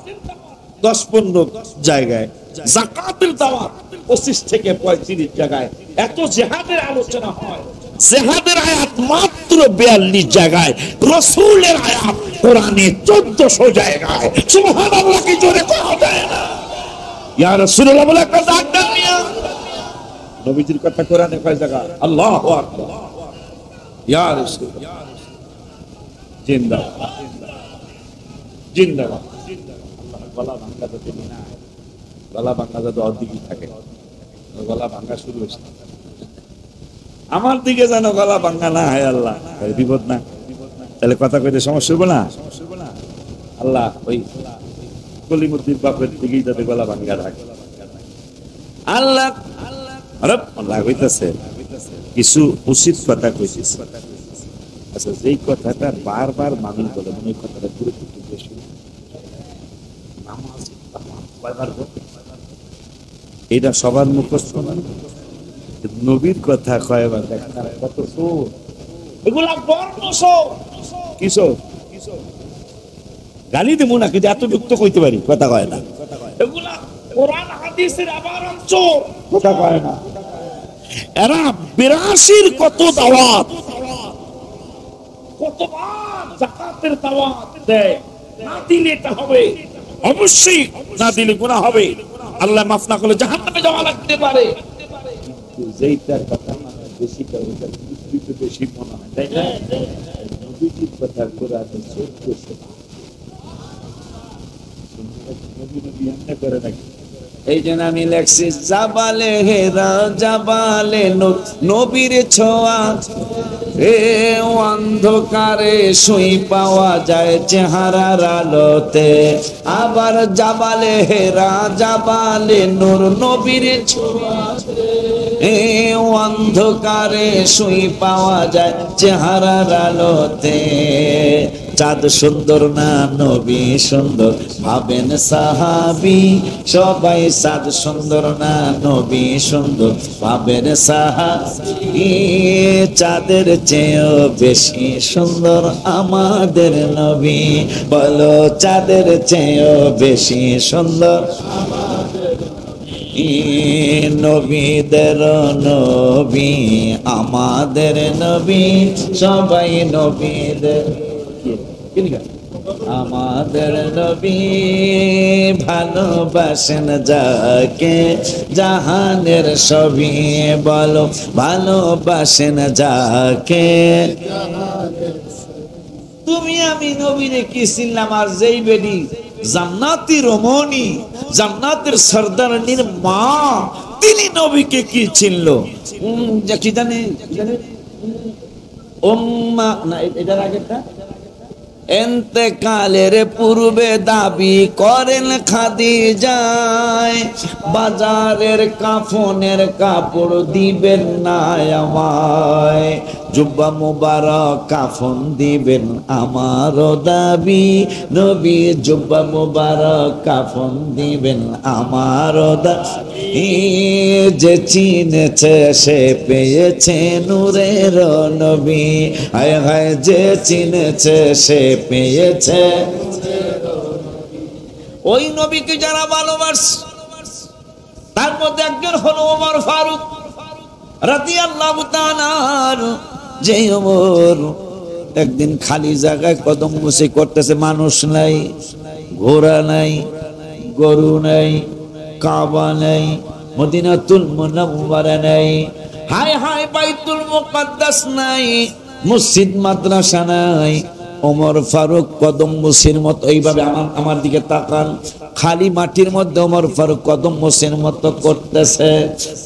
10-15 জায়গায়, যাকাতের দাওয়াত 25 থেকে 35 জায়গায়, এত জিহাদের আলোচনা হয়, জিহাদের আয়াত মাত্র 42 জায়গায়, রাসূলের আয়াত কোরআনে 1400 জায়গায়। সুবহানাল্লাহ কি জোরে কওয়া যায় না? ইয়া রাসূলুল্লাহ বলে একটা ডাক দেন মিয়া, নবীজির কথা কোরআনে কয় জায়গা? আল্লাহু আকবার, ইয়া রাসূলুল্লাহ জিন্দাবাদ। জিন্দাবাদ। আল্লাহ গলা ভাঙ্গা যাতে না, গলা ভাঙ্গা যাতে অর্ধেকই থাকে, গলা ভাঙ্গা শুরু হয়েছে আমার দিকে যেন গলা ভাঙ্গা না হয় আল্লাহ, বিপদ না। তাহলে কথা কইতে সমস্যা হবো না আল্লাহ, ওই কলিমুদ্দিন বাপের দিকেই যাতে গলা ভাঙ্গা থাকে আল্লাহ। আল্লাহ হইতেছে কিছু উচিত কথা কইতেছে। আচ্ছা, যেই কথাটা বারবার মানুষ বলে মনে ওই কথাটা গুরুত্ব বেশি। এটা সবার মুখস্থ না, নবীর কথা কয়বার দেখেন কত সুর, এগুলা বর্ণ সব কিসব গালি দেব না, কিন্তু এত যুক্ত কইতে পারি, কথা কয় না। এগুলা কোরআন হাদিসের আবার অংশ, কথা কয় না। এরা ৮২ কত দাওয়াত, কতবার যাকাতের দাওয়াত দেয়, না দিলে এটা হবে, অবশ্যই না দিলে গুনাহ হবে, আল্লাহ মাফ না করলে জাহান্নামে যাওয়া লাগতে পারে। কিন্তু যেইটার কথা মানে বেশি করে ওটা একটু বেশি মনে হয়, তাই না? নবীজির কথা কোরআনে ১৪০০ নবী নবী এমনি করে নাকি? এই জন্য আমি লেখছি জাবালে হেরা জাবালে নূর, নবীর ছোঁয়া এ অন্ধকারে শুই পাওয়া যায় চেহারার আলোতে। আবার জাবালে হেরা জাবালে নূর, নবীর ছোঁয়া এ অন্ধকারে শুই পাওয়া যায় চেহারার আলোতে। চাঁদ সুন্দর না নবী সুন্দর ভাবেন সাহাবী, সবাই চাঁদ সুন্দর না নবী সুন্দর ভাবেন সাহাবী। চাঁদের চেয়েও বেশি সুন্দর আমাদের নবী, বলো চাঁদের চেয়েও বেশি সুন্দর নবীদের নবী, আমাদের নবী, সবাই নবীদের আমাদের নবী। ভালোবাসেন যাকে জাহানের সবই, বলো ভালোবাসেন যাকে। তুমি আমি নবীরে কি চিনলাম, আর যেই বেডি জান্নাতি রমণী, জান্নাতের সর্দারনির মা, তিনি নবীকে কি চিনলো? কি জানে উম্মা না, এটার আগেরটা এন্তেকালের পূর্বে দাবি করেন খাদিজায়, বাজারের কাফনের কাপড় দিবেন না আমায়, জুব্বা মুবারক কাফন দিবেন আমারও দাবি, নবী জুব্বা মুবারক কাফন দিবেন আমারও দাবি। যে চিনেছে সে পেয়েছে নূরের নবী, হায় হায় যে চিনেছে সে পেয়েছে। ওই নবীকে যারা ভালোবাসে তার মধ্যে একজন হলো ওমর ফারুক রাদিয়াল্লাহু তাআলা। যে ওমর একদিন খালি জায়গায় কদম মুছে করতেছে, মানুষ নাই, ঘোড়া নাই, গরু নাই, কাবা নাই, মদিনাতুল মুনাওয়ারা নাই, হায় হায় বাইতুল মুকাদ্দাস নাই, মসজিদ মাদ্রাসা নাই। ওমর ফারুক কদম মুসির মতো এইভাবে আমার দিকে তাকান, খালি মাটির মধ্যে ওমর ফারুক কদম মুসির মতো করতেছে।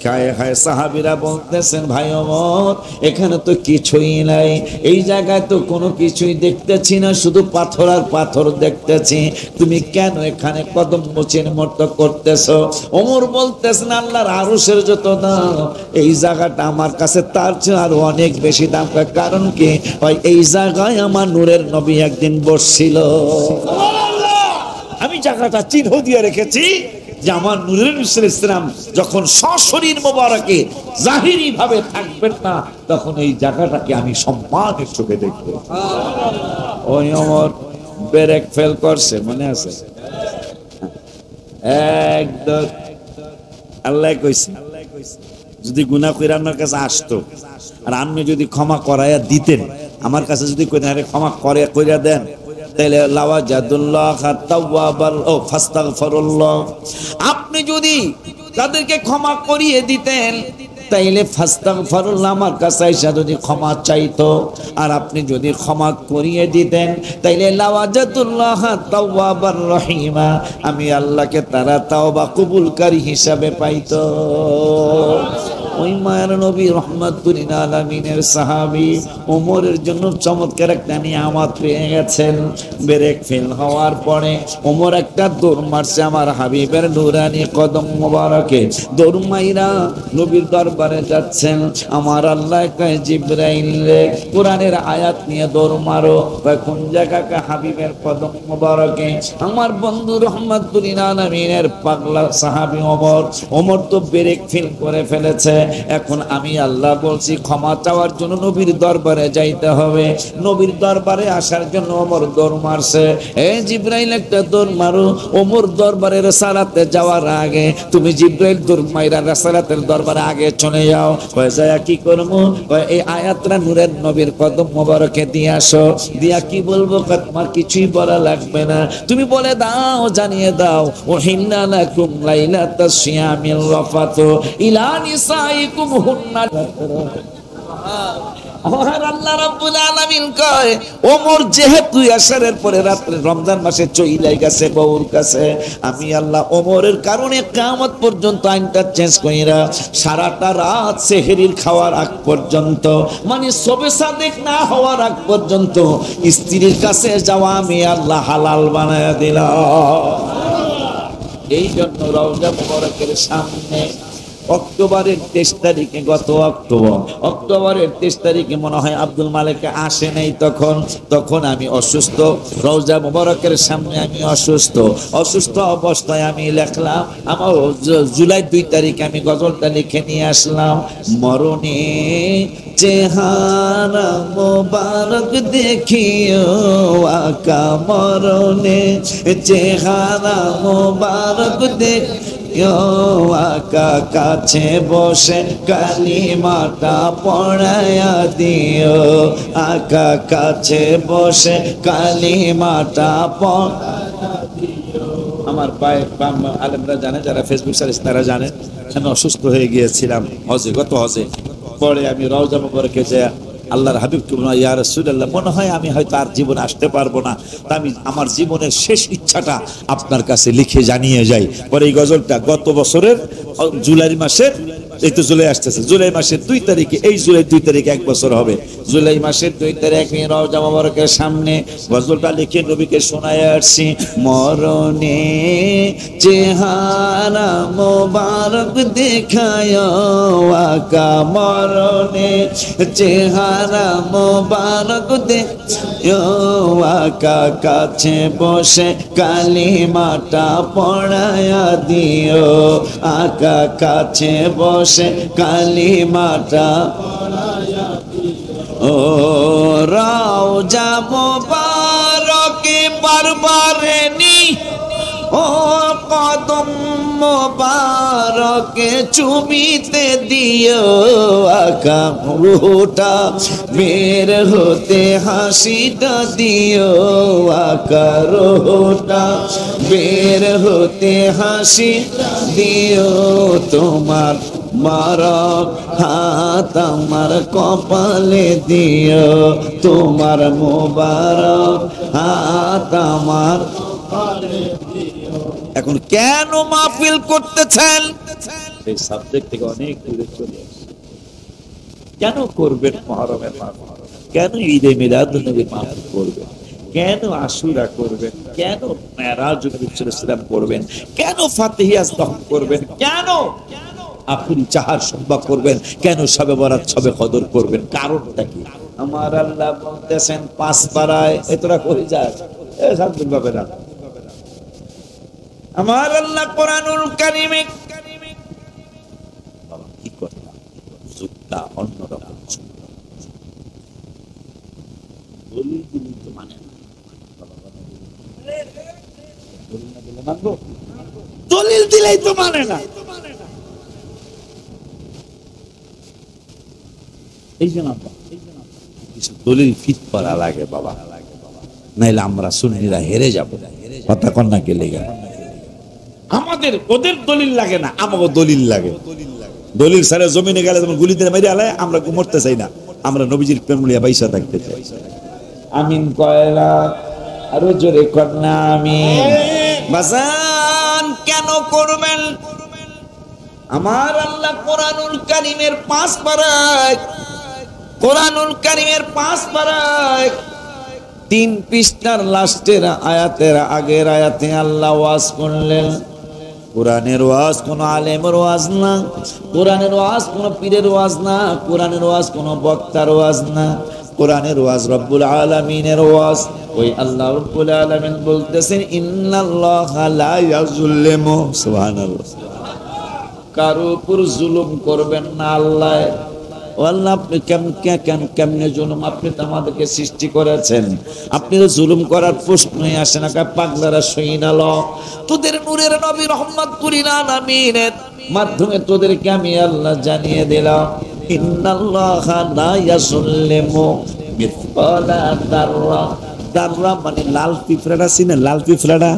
হায় হায় সাহাবীরা বলতেছেন, ভাই ওমর এখানে তো কিছুই নাই, এই জায়গায় তো কোনো কিছুই দেখতেছি না, শুধু পাথর আর পাথর দেখতেছি, তুমি কেন এখানে কদম মুসির মতো করতেছো? ওমর বলতেছেন, আল্লাহর আরশের যত দাম, এই জায়গাটা আমার কাছে তার চেয়ে আরো অনেক বেশি দাম। কারণ কি? এই জায়গায় আমার নূরের নবী একদিন বসছিল। আমি জায়গাটা চিহ্ন দিয়ে রেখেছি যে আমার নূরের ইসলাম যখন সশরীর মোবারকে জাহিরি ভাবে থাকবেন না, তখন এই জায়গাটাকে আমি সম্মানের চোখে দেখবো। ওই ওমর ব্রেক ফেল করছে, মনে আছে? একদম আল্লাহ কইছে, যদি গুনাহ করে আপনার কাছে আসতো আর আপনি যদি ক্ষমা করাইয়া দিতেন, আমার কাছে যদি ক্ষমা করে কইরা দেন, তাহলে লাওয়াজাদুল্লাহ তাওয়াবাল ও ফাস্তাগফিরুল্লাহ, আপনি যদি তাদেরকে ক্ষমা করিয়ে দিতেন তাইলে ফাস্তাগফিরুল্লাহ আমার কাছে এসে যদি ক্ষমা চাইতো আর আপনি যদি ক্ষমা করিয়ে দিতেন তাইলে লাওয়াজাতুল্লাহ তাওয়াবার রহিমা, আমি আল্লাহকে তারা তাওবা কবুলকারী হিসাবে পাইতো। ওই মায়ের নবী রহমাতুল আলামিনের সাহাবী ওমরের জন্য চমৎকার একটা নিয়ামত পেয়ে গেছেন। ব্রেক ফেল হওয়ার পরে ওমর একটা দৌড় মারছে আমার হাবিবের নুরানি কদম মোবারকে। দৌড় মাইরা নবীর দরবারে যাচ্ছেন। আমার আল্লাহ কয় জিবরাইল রে কোরআনের আয়াত নিয়ে দৌড় মারো। কোন জায়গাকে? হাবিবের কদম মোবারকে। আমার বন্ধু রহমাতুল আলামিনের পাগলা সাহাবী ওমর, ওমর তো ব্রেক ফেল করে ফেলেছে। এখন আমি আল্লাহ বলছি ক্ষমা চাওয়ার জন্য নবীর দরবারে যাইতে হবে। নবীর দরবারে আসার জন্য ওমর দৌড় মারছে। এ জিবরাইল একটা দৌড় মারো। ওমর দরবারে রিসালাতে যাওয়ার আগে তুমি জিবরাইল দৌড় মাইরা রিসালাতের দরবারে আগে চলে যাও। কয় যায় কি করব? কয় এই আয়াতটা নূরের নবীর কদম মোবারকে দিয়ে আসো। দিয়া কি বলবো? তোমার কিছুই বলা লাগবে না, তুমি বলে দাও, জানিয়ে দাও উহিল্লা লাকুম লাইলাতাস সিয়ামির রাফাতু ইলা নিসাইকুম হুন্না। আমার আল্লাহ রাব্বুল আলামিন কয় ওমর যেহেতু আসরের পরে রাতে রমজান মাসে চইলাই গেছে বউর কাছে, আমি আল্লাহ ওমরের কারণে কিয়ামত পর্যন্ত আইনটা চেঞ্জ কইরা সারাটা রাত সেহরির খাওয়ার আগ পর্যন্ত, মানে সবে সাদেক না হওয়ার আগ পর্যন্ত স্ত্রীর কাছে যাওয়া আমি আল্লাহ হালাল বানায়া দিলাম। এই জন্য রওজা মুবারকের সামনে অক্টোবরের 23 তারিখে, গত অক্টোবরের 23 তারিখে মনে হয় আব্দুল মালিক আসে নাই। তখন আমি অসুস্থ। রওজা মুবারকের সামনে আমি অসুস্থ অবস্থায় আমি লিখলাম। আমার জুলাই 2 তারিখে আমি গজলটা লিখে নিয়ে আসলাম। মরণে চেহারা মোবারক দেখিও আকা, মরণে চেহারা মোবারক দেখিও আকা, কাছে বসে কালিমাটা পড়ায়া দিও আকা, কাছে বসে কালিমাটা পড়ায়া দিও। আমার পায়ে আলেমরা জানে, যারা ফেসবুক সার্ভিস তারা জানে আমি অসুস্থ হয়ে গিয়েছিলাম গত হজে। পরে আমি রওজা মুবারকে যে আল্লাহর হাবিবকে বললাম, ইয়া রাসূলুল্লাহ, মনে হয় আমি হয়তো আর জীবনে আসতে পারবো না, তা আমি আমার জীবনের শেষ ইচ্ছাটা আপনার কাছে লিখে জানিয়ে যাই। পরে এই গজলটা গত বছরের জুলাই মাসের, এই তো জুলাই আসতেছে, জুলাই মাসের 2 তারিখে, এই জুলাই 2 তারিখে 1 বছর হবে। জুলাই মাসের 2 তারিখে রওজা মুবারকের সামনে গজলটা লিখে নবীকে শোনায় আসছি। মরণে চেহারা মোবারক দেখায় আকা, মরণে চেহারা মোবারক দেখায় আকা, কাছে বসে কালিমাটা পড়ায়া দিও আকা, কাছে বসে কালিমাটা পড়ায়া দিও। ও রওজা মুবারকে বারবারে নি, ও কদম মোবারকে চুমিতে দিও আকা, রুহটা বের হতে হাসিটা দিও আকা, রুহটা বের হতে হাসি দিও। তোমার মারক হাত আমার কপালে দিও, তোমার মোবারক হাত আমার কপালে দিও। এখন কেন মাহফিল করতেছেন? এই সাবজেক্ট থেকে অনেক দূরে চলে আসে। কেন করবেন মুহররমের মাহফিল? কেন ঈদে মিলাদুন্নবীর মাহফিল করবেন? কেন আশুরা করবেন? কেন মেরাজ নবী সাল্লাল্লাহু আলাইহি ওয়াসাল্লাম করবেন? কেন ফাতিহা দহন করবেন? কেন আখেরি চাহার সংবাদ করবেন? কেন শবে বরাত শবে কদর করবেন? কারণটা কি? আমার আল্লাহ বলতেছেন 5 পারায় এতরা কই যায় এ সাবজেক্ট পাবে না। আমার আল্লাহ কোরআনুল কারীমে কি কথা যুক্তা অন্যরকম দলিল দিলেই তো মানে না, দলিল দিলেই তো মানে না। এই জন্য কিছু দলিল ফিট করা লাগে বাবা, নাইলে আমরা সুন্নিরা হেরে যাবো। কথা কন্যা কে লেগে আমাদের ওদের দলিল লাগে না, আমাকে দলিল লাগে। দলিল সারে জমিনে গেলে যেমন গুলিতে মেরে আলায়, আমরা মরতে চাই না, আমরা নবীজির প্রেম নিয়ে বাইসা থাকতে চাই। আমিন কয়লা, আরো জোরে কর না আমিন। বাজান কেন করবেন? আমার আল্লাহ কোরআনুল কারীমের 5 পারায়, কোরআনুল কারীমের 5 পারায় 3 পৃষ্ঠার লাস্টের আয়াতের আগের আয়াতে আল্লাহ ওয়াজ করলেন। কোরআনের ওয়াজ কোন আলেমের ওয়াজ না, কোরআনের ওয়াজ কোন পীরের ওয়াজ না, কোরআনের ওয়াজ কোন বক্তার ওয়াজ না, কোরআনের ওয়াজ রব্বুল আলামিনের ওয়াজ। ওই আল্লাহ রব্বুল আলামিন বলতেছেন ইন্নাল্লাহা লা ইয়াযুল্লিমু, সুবহানাল্লাহ, কারো উপর জুলুম করবেন না আল্লাহ। ও আল্লাহ, আপনি কেমনে জুলুম? আপনি তো আমাদেরকে সৃষ্টি করেছেন, আপনি তো জুলুম করার প্রশ্নই আসে না। পাগলারা সইনাল, তোদের নূরের নবী রহমাতুল আলামিনের মাধ্যমে তোদেরকে আমি আল্লাহ জানিয়ে দিলাম ইন্নাল্লাহা লা ইয়াযুল্লিমু মিসকালা যাররা। যাররা মানে লাল পিঁপড়াটা, চিনে লাল পিঁপড়াটা?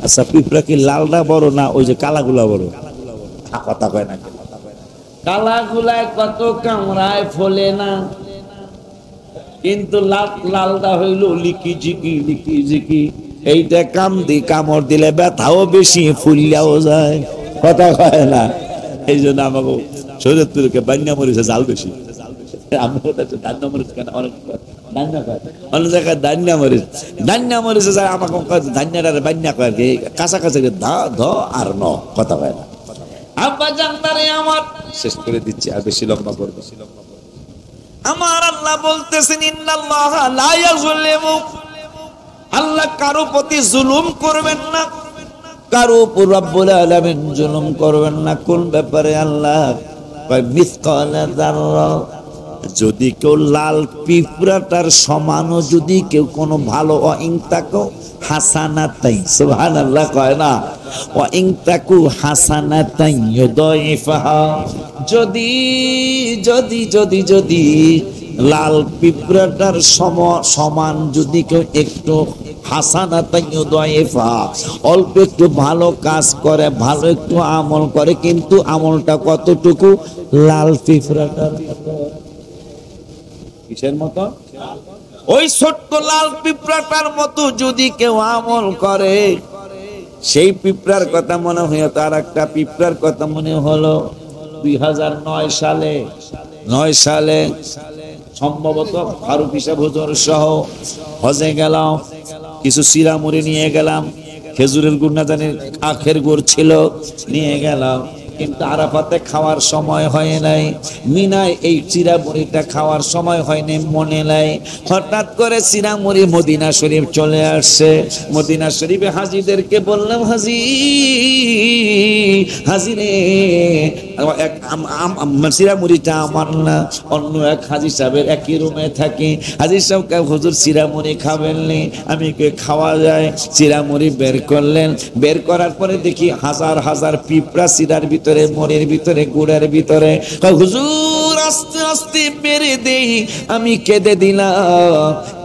আচ্ছা, পিঁপড়া কি লালটা বড় না ওই যে কালাগুলা বড়? কথা কয় না, কালাগুলায় কত কামড়ায় ফলে না, কিন্তু লালটা হইল লিকি ঝিকি লিকি ঝিকি। এইটা কামড় দিলে ব্যথাও বেশি, ফুললেও যায়। কথা কয় না। এই জন্য আমাকে শরীয়তপুরকে বান্যা মরিচে জাল বেশি। কাছাকাছি ধ আর ন, কথা কয় না। আব্বা জানতারে আমার শেষ করে দিচ্ছি, আর বেশি লম্বা করব। আমার আল্লাহ বলতেছেন ইন্নাল্লাহা লা ইয়াযুল্লিমু, আল্লাহ কারো প্রতি জুলুম করবেন না, কারো উপর রব্বুল আলামিন জুলুম করবেন না। কোন ব্যাপারে? আল্লাহ কয় মিসকালা যাররা, যদি কেউ লাল পিঁপড়াটার সমানও যদি কেউ কোনো ভালো অইনতাকো হাসানাতাই, সুবহানাল্লাহ কয় না, ওয়াইনতাকু হাসানাতাই ইউদাইফাহা, যদি যদি যদি যদি লাল পিঁপড়াটার সমান যদি কেউ একটু হাসানাতাই ইউদাইফাহা, অল্প একটু ভালো কাজ করে, ভালো একটু আমল করে, কিন্তু আমলটা কতটুকু? লাল পিঁপড়াটার কিসের মতো? ওই ছোট্ট লাল পিঁপড়াটার মতো যদি কেউ আমল করে, সেই পিঁপড়ার কথা মনে হয়। তার একটা পিঁপড়ার কথা মনে হলো 2009 সালে সম্ভবত ফারুক হিসাব হুজুর সহ হজে গেলাম, কিছু চিরামুড়ি নিয়ে গেলাম, খেজুরের গুড় না জানি আখের গুড় ছিল, নিয়ে গেলাম, কিন্তু আরাফাতে খাওয়ার সময় হয় নাই, মিনায় এই চিরামুড়িটা খাওয়ার সময় হয়নি, মনে নাই। হঠাৎ করে চিরামুড়ি মদিনা শরীফ চলে আসছে। মদিনা শরীফে হাজিদেরকে বললাম, হাজি রে, চিরামুড়িটা আমার না, অন্য এক হাজি সাহেবের একই রুমে থাকি। হাজি সাহেব হুজুর চিরামুড়ি খাবেন নি? আমি খাওয়া যায়। চিরামুড়ি বের করলেন, বের করার পরে দেখি হাজার হাজার পিঁপড়া চিরার ভিতরে, মরির ভিতরে, গুড়ের ভিতরে। হুজুর আস্তে আস্তে মেরে দেই, আমি কেঁদে দিলাম।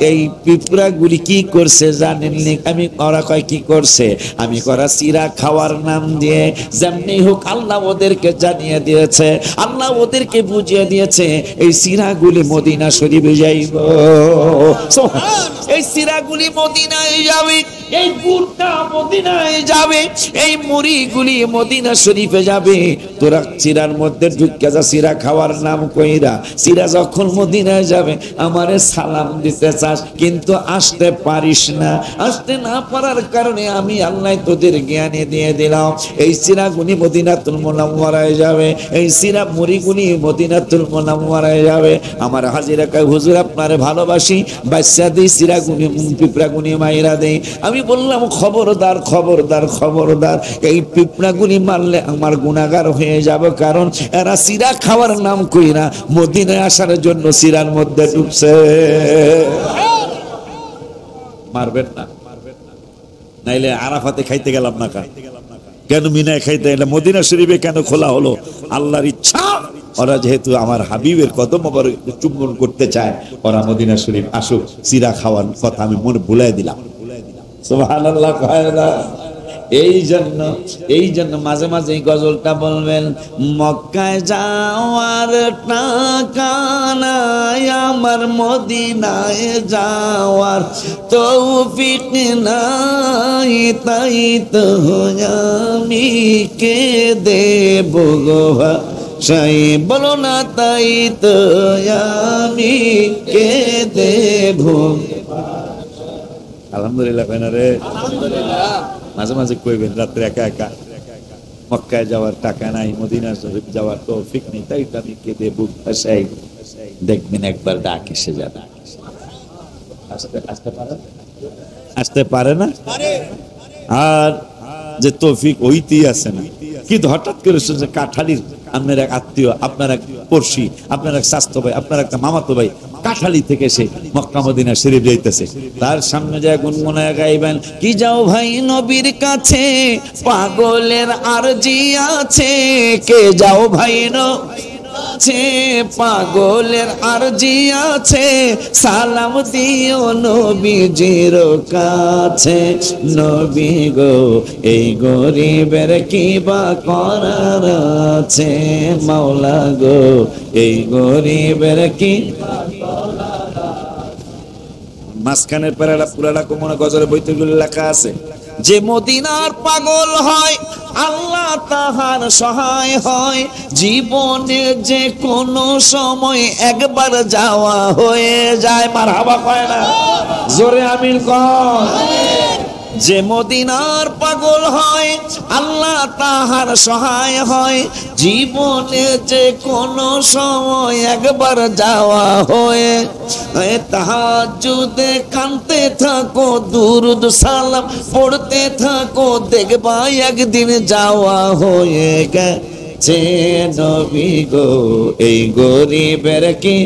এই পিঁপড়া গুলি কি করছে জানেননি? আমি ওরা কয় কি করছে? আমি করা চিরা খাওয়ার নাম দিয়ে যেমনি হোক আল্লাহ ওদেরকে জানিয়ে দিয়েছে, আল্লাহ ওদেরকে বুঝিয়ে দিয়েছে এই চিরাগুলি মদিনা শরীফে যাইব, এই চিরাগুলি মদিনায় যাবে, এই গুড়টা মদিনায় যাবে, এই মুড়িগুলি মদিনা শরীফে যাবে। তোরা চিরার মধ্যে ঢুকে যা, চিরা খাওয়ার নাম কইরা, চিরা যখন মদিনায় যাবে আমারে সালাম দিতে চাস, কিন্তু আসতে পারিস না। আসতে না পারার কারণে আমি আল্লাহ তোদের জ্ঞানে দিয়ে দিলাম, এই চিরাগুলি মদিনাতুল মুনাওয়ারায় যাবে, এই চিরা মুড়িগুলি মদিনাতুল মুনাওয়ারায় যাবে। আমার হাজিরা কয় হুজুর আপনারে ভালোবাসি, বাচ্চা দিই চিরাগুনি পিঁপড়াগুনি মাইরা দেই। আমি বললাম খবরদার খবরদার খবরদার, এই পিঁপড়াগুলি মারলে আমার গুনাহগার হয়ে যাব, কারণ এরা চিরা খাওয়ার নাম কইরা মদিনায় আসার জন্য চিরার মধ্যে ঢুকছে। মারবেন না, নাইলে আরাফাতে খাইতে গেলাম না, কেন মিনায় খাইতে গেলাম? মদিনা শরীফে কেন খোলা হলো? আল্লাহর ইচ্ছা, ওরা যেহেতু আমার হাবিবের কদম চুম্বন করতে চায়, ওরা মদিনা শরীফ আসুক, চিরা খাওয়ার কথা আমি মনে ভুলাই দিলাম। সুবহানাল্লাহ। এই জন্য মাঝে মাঝে এই গজলটা বলবেন, মক্কায় যাওয়ার টাকা নাই আমার, মদিনায় যাওয়ার তৌফিক নাই, তাই তো আমি কে দেব গো ভাষাই, বলো না তাই তো আমি কে দেব। আলহামদুলিল্লাহ রে, মাঝে মাঝে কইবেন রাত্রে একা একা, মক্কায় যাওয়ার টাকা নাই, মদিনা শরীফ যাওয়ার তৌফিক নেই, তাই তো আমি কে দেব ভাষাই। দেখবেন একবার ডাক এসে যাবে। আসতে পারে না, আর যে তৌফিক ওইতেই আছে না। কিন্তু হঠাৎ করে শুনছে কাঠালির আপনার এক আত্মীয়, আপনার এক পড়শি, আপনার এক স্বাস্থ্য ভাই, আপনার একটা মামাতো ভাই কাঠালি থেকে সে মক্কা মদিনা শরীফ যাইতেছে, তার সামনে যায় গুনগুনায় গাইবেন, কি যাও ভাই নবীর কাছে, পাগলের আরজি আছে, কে যাও ভাই আছে, পাগলের আরজি আছে, সালাম দিও নবীজির কাছে, নবী গো এই গরিবের কি বা করার আছে, মাওলা গো এই গরিবের কি। মাঝখানের প্যারাটা পুরাটা কোমনে গজরে বইতেগুলো লেখা আছে, যে মদিনার পাগল হয় আল্লাহ তাহার সহায় হয়, জীবনে যে কোনো সময় একবার যাওয়া হয়ে যায়। মারহাবা কয় না, জোরে আমিন কয়। যে মদিনার পাগল হয় আল্লাহ তাহার সহায় হয়, জীবনে যে কোনো সময় একবার যাওয়া হয়ে, তাহাজ্জুদে কানতে থাকো, দুরুদ সালাম পড়তে থাকো, দেখবা একদিন যাওয়া হয়ে গেছে, নবী গো এই গরিবের কি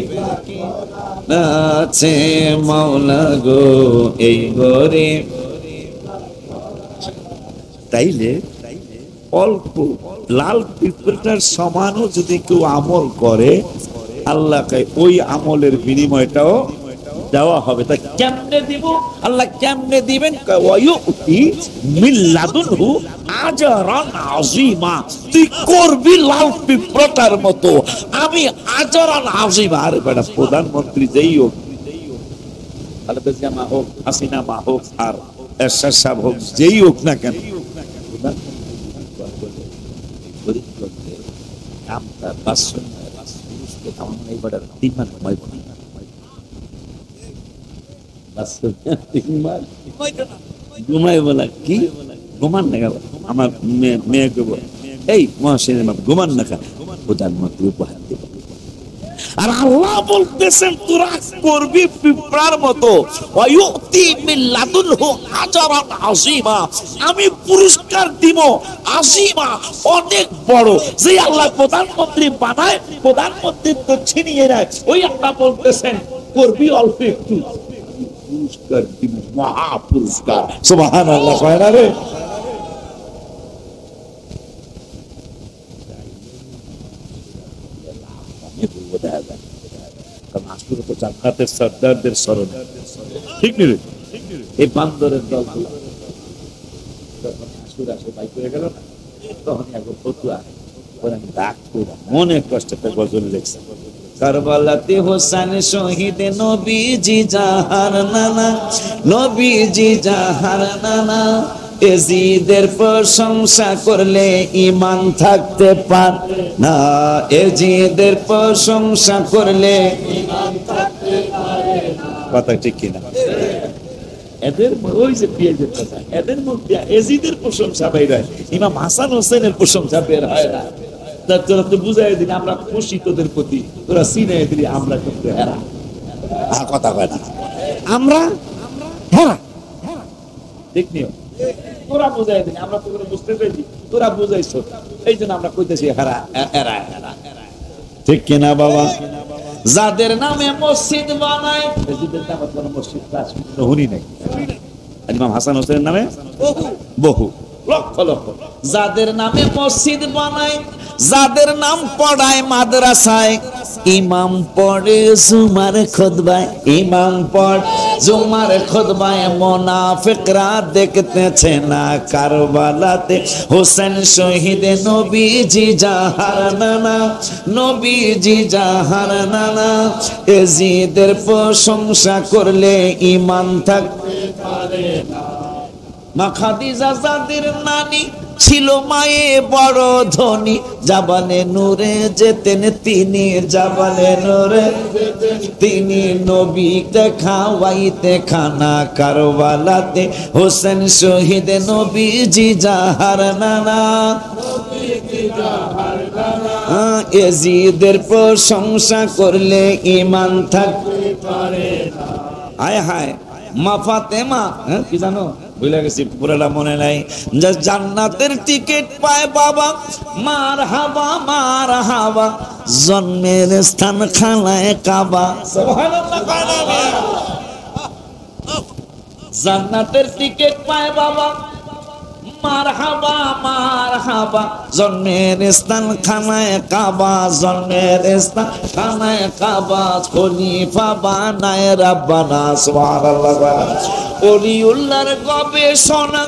আছে, মাওলা গো এই গরিব। তাইলে অল্প লাল পিঁপড়াটার সমানও যদি কেউ আমল করে, আল্লাহকে ওই আমলের বিনিময়টাও দেওয়া হবে। তা কেমনে দিব আল্লাহ, কেমনে দিবেন? ওয়ায়ুতি মিন লাদুনহু আজরান আযীমা, তুই করবি লাল পিঁপড়াটার মতো, আমি আজরান আযীমা। আরে বেটা, প্রধানমন্ত্রী যেই হোক, খালেদা জিয়া মা হোক, হাসিনা মা হোক, আর এরশাদ সাহেব হোক, যেই হোক না কেন, আমার মেয়েকে এই মহাসেন ঘুমান না, প্রধানমন্ত্রী উপহার দেব। আর আল্লাহ বলতেছেন তোরা করবি পিঁপড়ার মতো, ওয়ায়ুতি মিন লাদুনহু আজরান আযীমা, আমি পুরস্কার দিব আযীমা, অনেক বড়। যে আল্লাহ প্রধানমন্ত্রী বানায়, প্রধানমন্ত্রী তো ছিনিয়ে নেয়, ওই আল্লাহ বলতেছেন করবি অল্প একটু, পুরস্কার দিব মহা পুরস্কার। সুবহানাল্লাহ কয় না রে। জান্নাতের সর্দারদের স্মরণ, ঠিক নেই? এই বান্দরের দল মনে কষ্ট গজল লেখছে, কারবালাতে হোসেন শহীদ নবীজি জাহার নানা, নবীজি জাহার নানা, এজিদের প্রশংসা করলে ঈমান থাকতে পারে না, এজিদের প্রশংসা করলে ঈমান থাকতে পারে না। কথা ঠিক কিনা? এদের ওই যে পিয়াজের কথা, এদের মধ্যে এজিদের প্রশংসা বের হয়, ইমাম হাসান হোসেনের প্রশংসা বের হয় না। তোরা তো বুঝাই দিন আমরা খুশি তোদের প্রতি, তোরা চিনাই দিলি আমরা কিন্তু হেরা। আর কথা কয় না, আমরা হেরা, ঠিক নিও। তোরা বুঝাই দিন, আমরা তো বুঝতে পেরেছি, তোরা বুঝাইছো, এই জন্য আমরা কইতেছি হেরা হেরা হেরা, ঠিক কিনা বাবা? যাদের নামে মসজিদ বানায়, এজিদের নামে কোনো মসজিদ শুনি নাই, ইমাম হাসান হোসেনের নামে বহু লক্ষ লক্ষ। যাদের নামে মসজিদ বানায়, যাদের নাম পড়ায় মাদ্রাসায়, ইমাম পড়ে জুমার খুতবায়, ইমাম পড়ে জুমার খুতবায়, মুনাফিকরা দেখতেছে না কারবালাতে হোসেন শহীদ নবীজি জাহার নানা, নবীজি জাহার নানা। এজিদের প্রশংসা করলে ঈমান থাকতে পারে না। মা খাদিজা যাদের নানি ছিল মায়ে বড় ধনী, জাবানে নূরে যেতেন তিনি, জাবানে নূরে তিনি, নবী দেখাওয়াইতে খানা কারবালাতে হোসেন শহীদ নবীজি জাহার নানা। এজিদের প্রশংসা করলে ঈমান থাকতে পারে না। হায় হায় মা ফাতেমা, কি জানো ভুলে গেছি, পুরোটা মনে নাই। জান্নাতের টিকিট পায় বাবা, মার হাবা মার হাবা, জন্মের স্থান খানায় কাবা। জান্নাতের টিকিট পায় বাবা, মার হাবা, জন্মের স্থান খানায় কাবা, জন্মের স্থান খানায় কাবা, খলিফা বানায় রাব্বানা সুবহানাল্লাহ। ওলিউল্লাহর গবেষণা,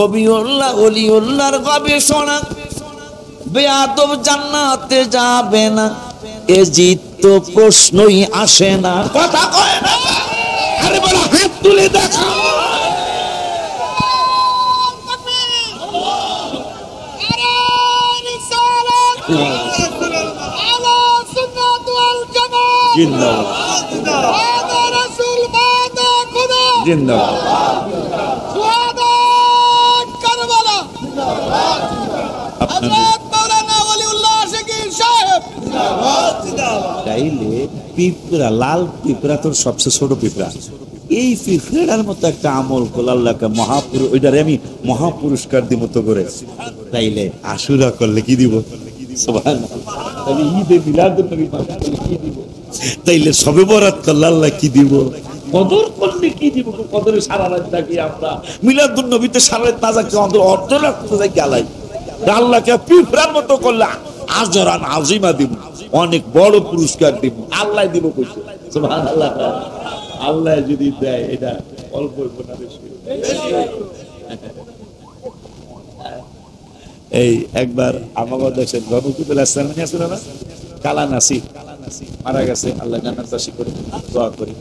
ওলিউল্লাহর গবেষণা, বেয়াদব জান্নাতে যাবে না, এজিদ তো প্রশ্নই আসে না। কথা কয় না, আরে বড় হাত তুলে দেখা। পিঁপড়া, লাল পিঁপড়া তোর সবচেয়ে ছোট পিঁপড়া, এই পিঁপড়ার মতো একটা আমল করলে আল্লাহকে ওইটারে আমি মহাপুরস্কার দিব তো করে। তাইলে আশুরা করলে কি দিব? ঈদে মিলাদুন্নবী কি দিব? তাইলে সবে বরাত করলে আল্লাহ কি দিব? কদর করলে কি দিব? কদরে সারা রাত থাকি আমরা, মিলাদুন্নবীতে সারা রাত না থাকি অর্ধ রাখতে থাকি আলাই। আল্লাহকে পিঁপড়ার মতো করলে আজরান আজিমা দিব, অনেক বড় পুরস্কার দিব। আল্লাহ দিব কইছে সুবহানাল্লাহ। আল্লাহ যদি দেয় এটা অল্প না বেশি। এই একবার আমাদের দেশের গণকুতুল আসলাম ছিল না, কালা নাসি মারা গেছে, আল্লাহ জান্নাত বাসী করে দোয়া করি।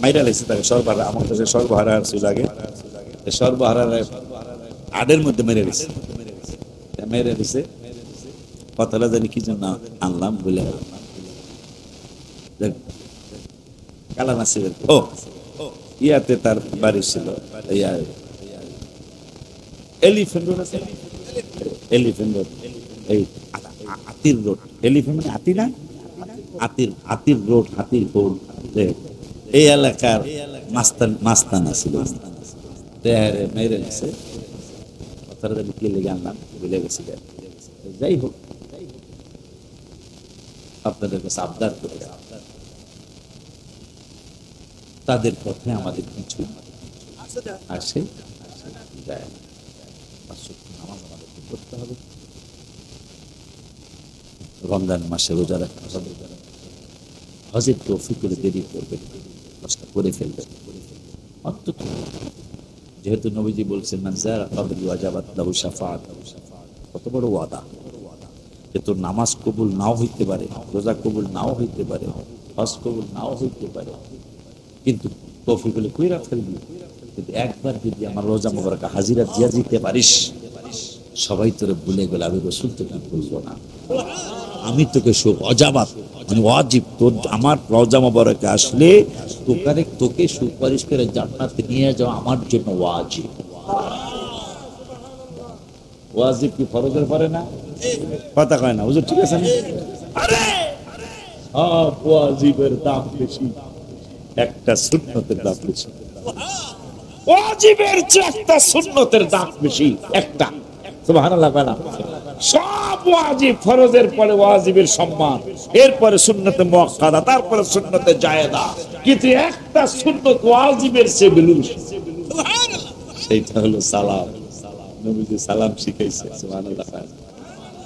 মাইরা লাইছে তাকে সর্বহারা, আমার দেশে সর্বহারা ছিল আগে, সর্বহারা আডের মধ্যে মেরে দিছে, মেরে দিছে। কথাটা জানি কি জন্য আনলাম বলে কালা নাসিবের ও ইয়াতে তার বাড়ি ছিল এলিফ্যান্ট রোড আছে, এলিফ্যান্ট রোড, এই আতির রোড, এলিফ্যান্ট মানে হাতি না, আতির রোড, হাতির রোড, এই এলাকার মাস্তানা ছিল, মেরে গেছে। কথাটা কি লেগে আনলাম ভুলে গেছি। যাই হোক, আপনাদেরকে সাবধান করে তাদের পথে আমাদের কিছু আসে যায়। নামাজ আমাদেরকে করতে হবে, রমজান মাসে রোজা রাখতে হবে, হজের তৌফিক করে দেরি করবেন, কষ্ট করে ফেলবেন অন্তত। যেহেতু নবীজি বলছেন মান যারা কবরি ওয়াজাবাত লাহু শাফাআত, কত বড় ওয়াদা যে তোর নামাজ কবুল নাও হইতে পারে, রোজা কবুল নাও হইতে পারে, হজ কবুল নাও হইতে পারে, কিন্তু তৌফিক হলে কইরা ফেলবি। কিন্তু একবার যদি আমার রোজা মুবারকা হাজিরা দিয়া দিতে পারিস, সবাই তোরে ভুলে গেল, আমি রাসূল তোকে ভুলবো না, আমি তোকে অজাবাত মানে ওয়াজিব, তোর আমার রোজা মুবারকে আসলে তোকে সুপারিশ করে জান্নাতে নিয়ে যাওয়া আমার জন্য ওয়াজিব। ওয়াজিব কি ফরজের পরে না? কথা কয় না হুজুর, ঠিক আছে না? আরে সব ওয়াজিবের দাম বেশি, একটা সুন্নতের দাম বেশি। ওয়াজিবের চেয়ে একটা সুন্নতের দাম বেশি, একটা। সুবহানাল্লাহ। সব ওয়াজিব, ফরজের পরে ওয়াজিবের সম্মান, এরপরে সুন্নতে মুআক্কাদা, তারপরে সুন্নতে জায়েদা, কিন্তু একটা সুন্নত ওয়াজিবের চেয়ে বেশি। সুবহানাল্লাহ। সেইটা হলো সালাম। নবীজি সালাম শিখাইছে। সুবহানাল্লাহ।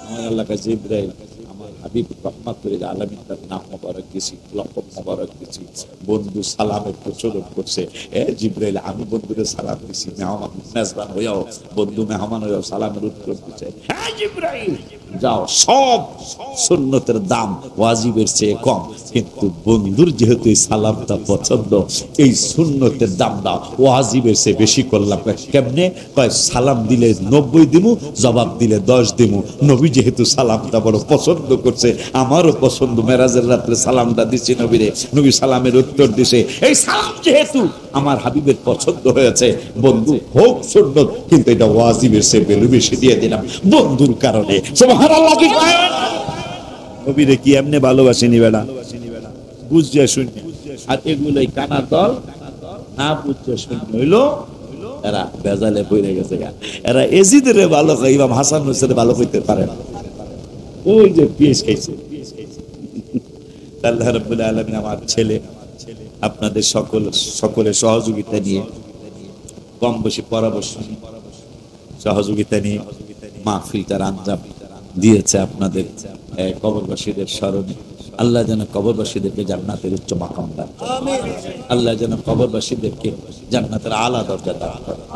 আমার আল্লাহ কাছে ইব্রাহিম, আমার হাবিব রহমাতুল আলামিন তার নাম মোবারক দিছি, লকব মোবারক দিছি। বন্ধু সালামের প্রচলন করছে, এ জিবরাইল আমি বন্ধুরে সালাম দিছি, মেহমান মেজবান হইয়াও, বন্ধু মেহমান হইয়াও সালামের উত্তর দিচ্ছে, হ্যাঁ জিবরাইল যাও। সব সুন্নতের দাম ওয়াজিবের চেয়ে কম, কিন্তু বন্ধুর যেহেতু এই সালামটা পছন্দ, এই সুন্নতের দামটা ওয়াজিবের চেয়ে বেশি করলাম। কেমনে? কয় সালাম দিলে 90 দিমু, জবাব দিলে 10 দিমু। নবী যেহেতু সালামটা বড় পছন্দ করছে, আমারও পছন্দ। মেরাজের রাত্রে সালামটা দিছি নবীরে, নবী সালামের উত্তর দিছে। এই সালাম যেহেতু আমার হাবিবের পছন্দ হয়েছে, বন্ধু হোক সুন্নত, কিন্তু এটা ওয়াজিবের চেয়ে বেশি বেশি দিয়ে দিলাম বন্ধুর কারণে। সুবহানাল্লাহ কি কয়? নবীরে কি এমনি ভালোবাসেনি বেড়া, বুঝছে শুনে। আর এগুলোই কানা দল না বুঝছে শুনে হইলো, এরা বেজালে পড়ে গেছে। এরা এজিদের ভালো খায়, ইমাম হাসান হোসেন ভালো কইতে পারে না। ওই যে পিএস খাইছে। আল্লাহ রাব্বুল আলামিন আমার ছেলে আপনাদের সকলের সহযোগিতা নিয়ে, কম বেশি পরামর্শ সহযোগিতা নিয়ে মাহফিলটার আঞ্জাম দিয়েছে আপনাদের কবরবাসীদের স্মরণে। আল্লাহ যেন কবরবাসীদেরকে জান্নাতের উচ্চ মাকাম দান করেন। আল্লাহ যেন কবরবাসীদেরকে জান্নাতের আলা দরজা দান করেন।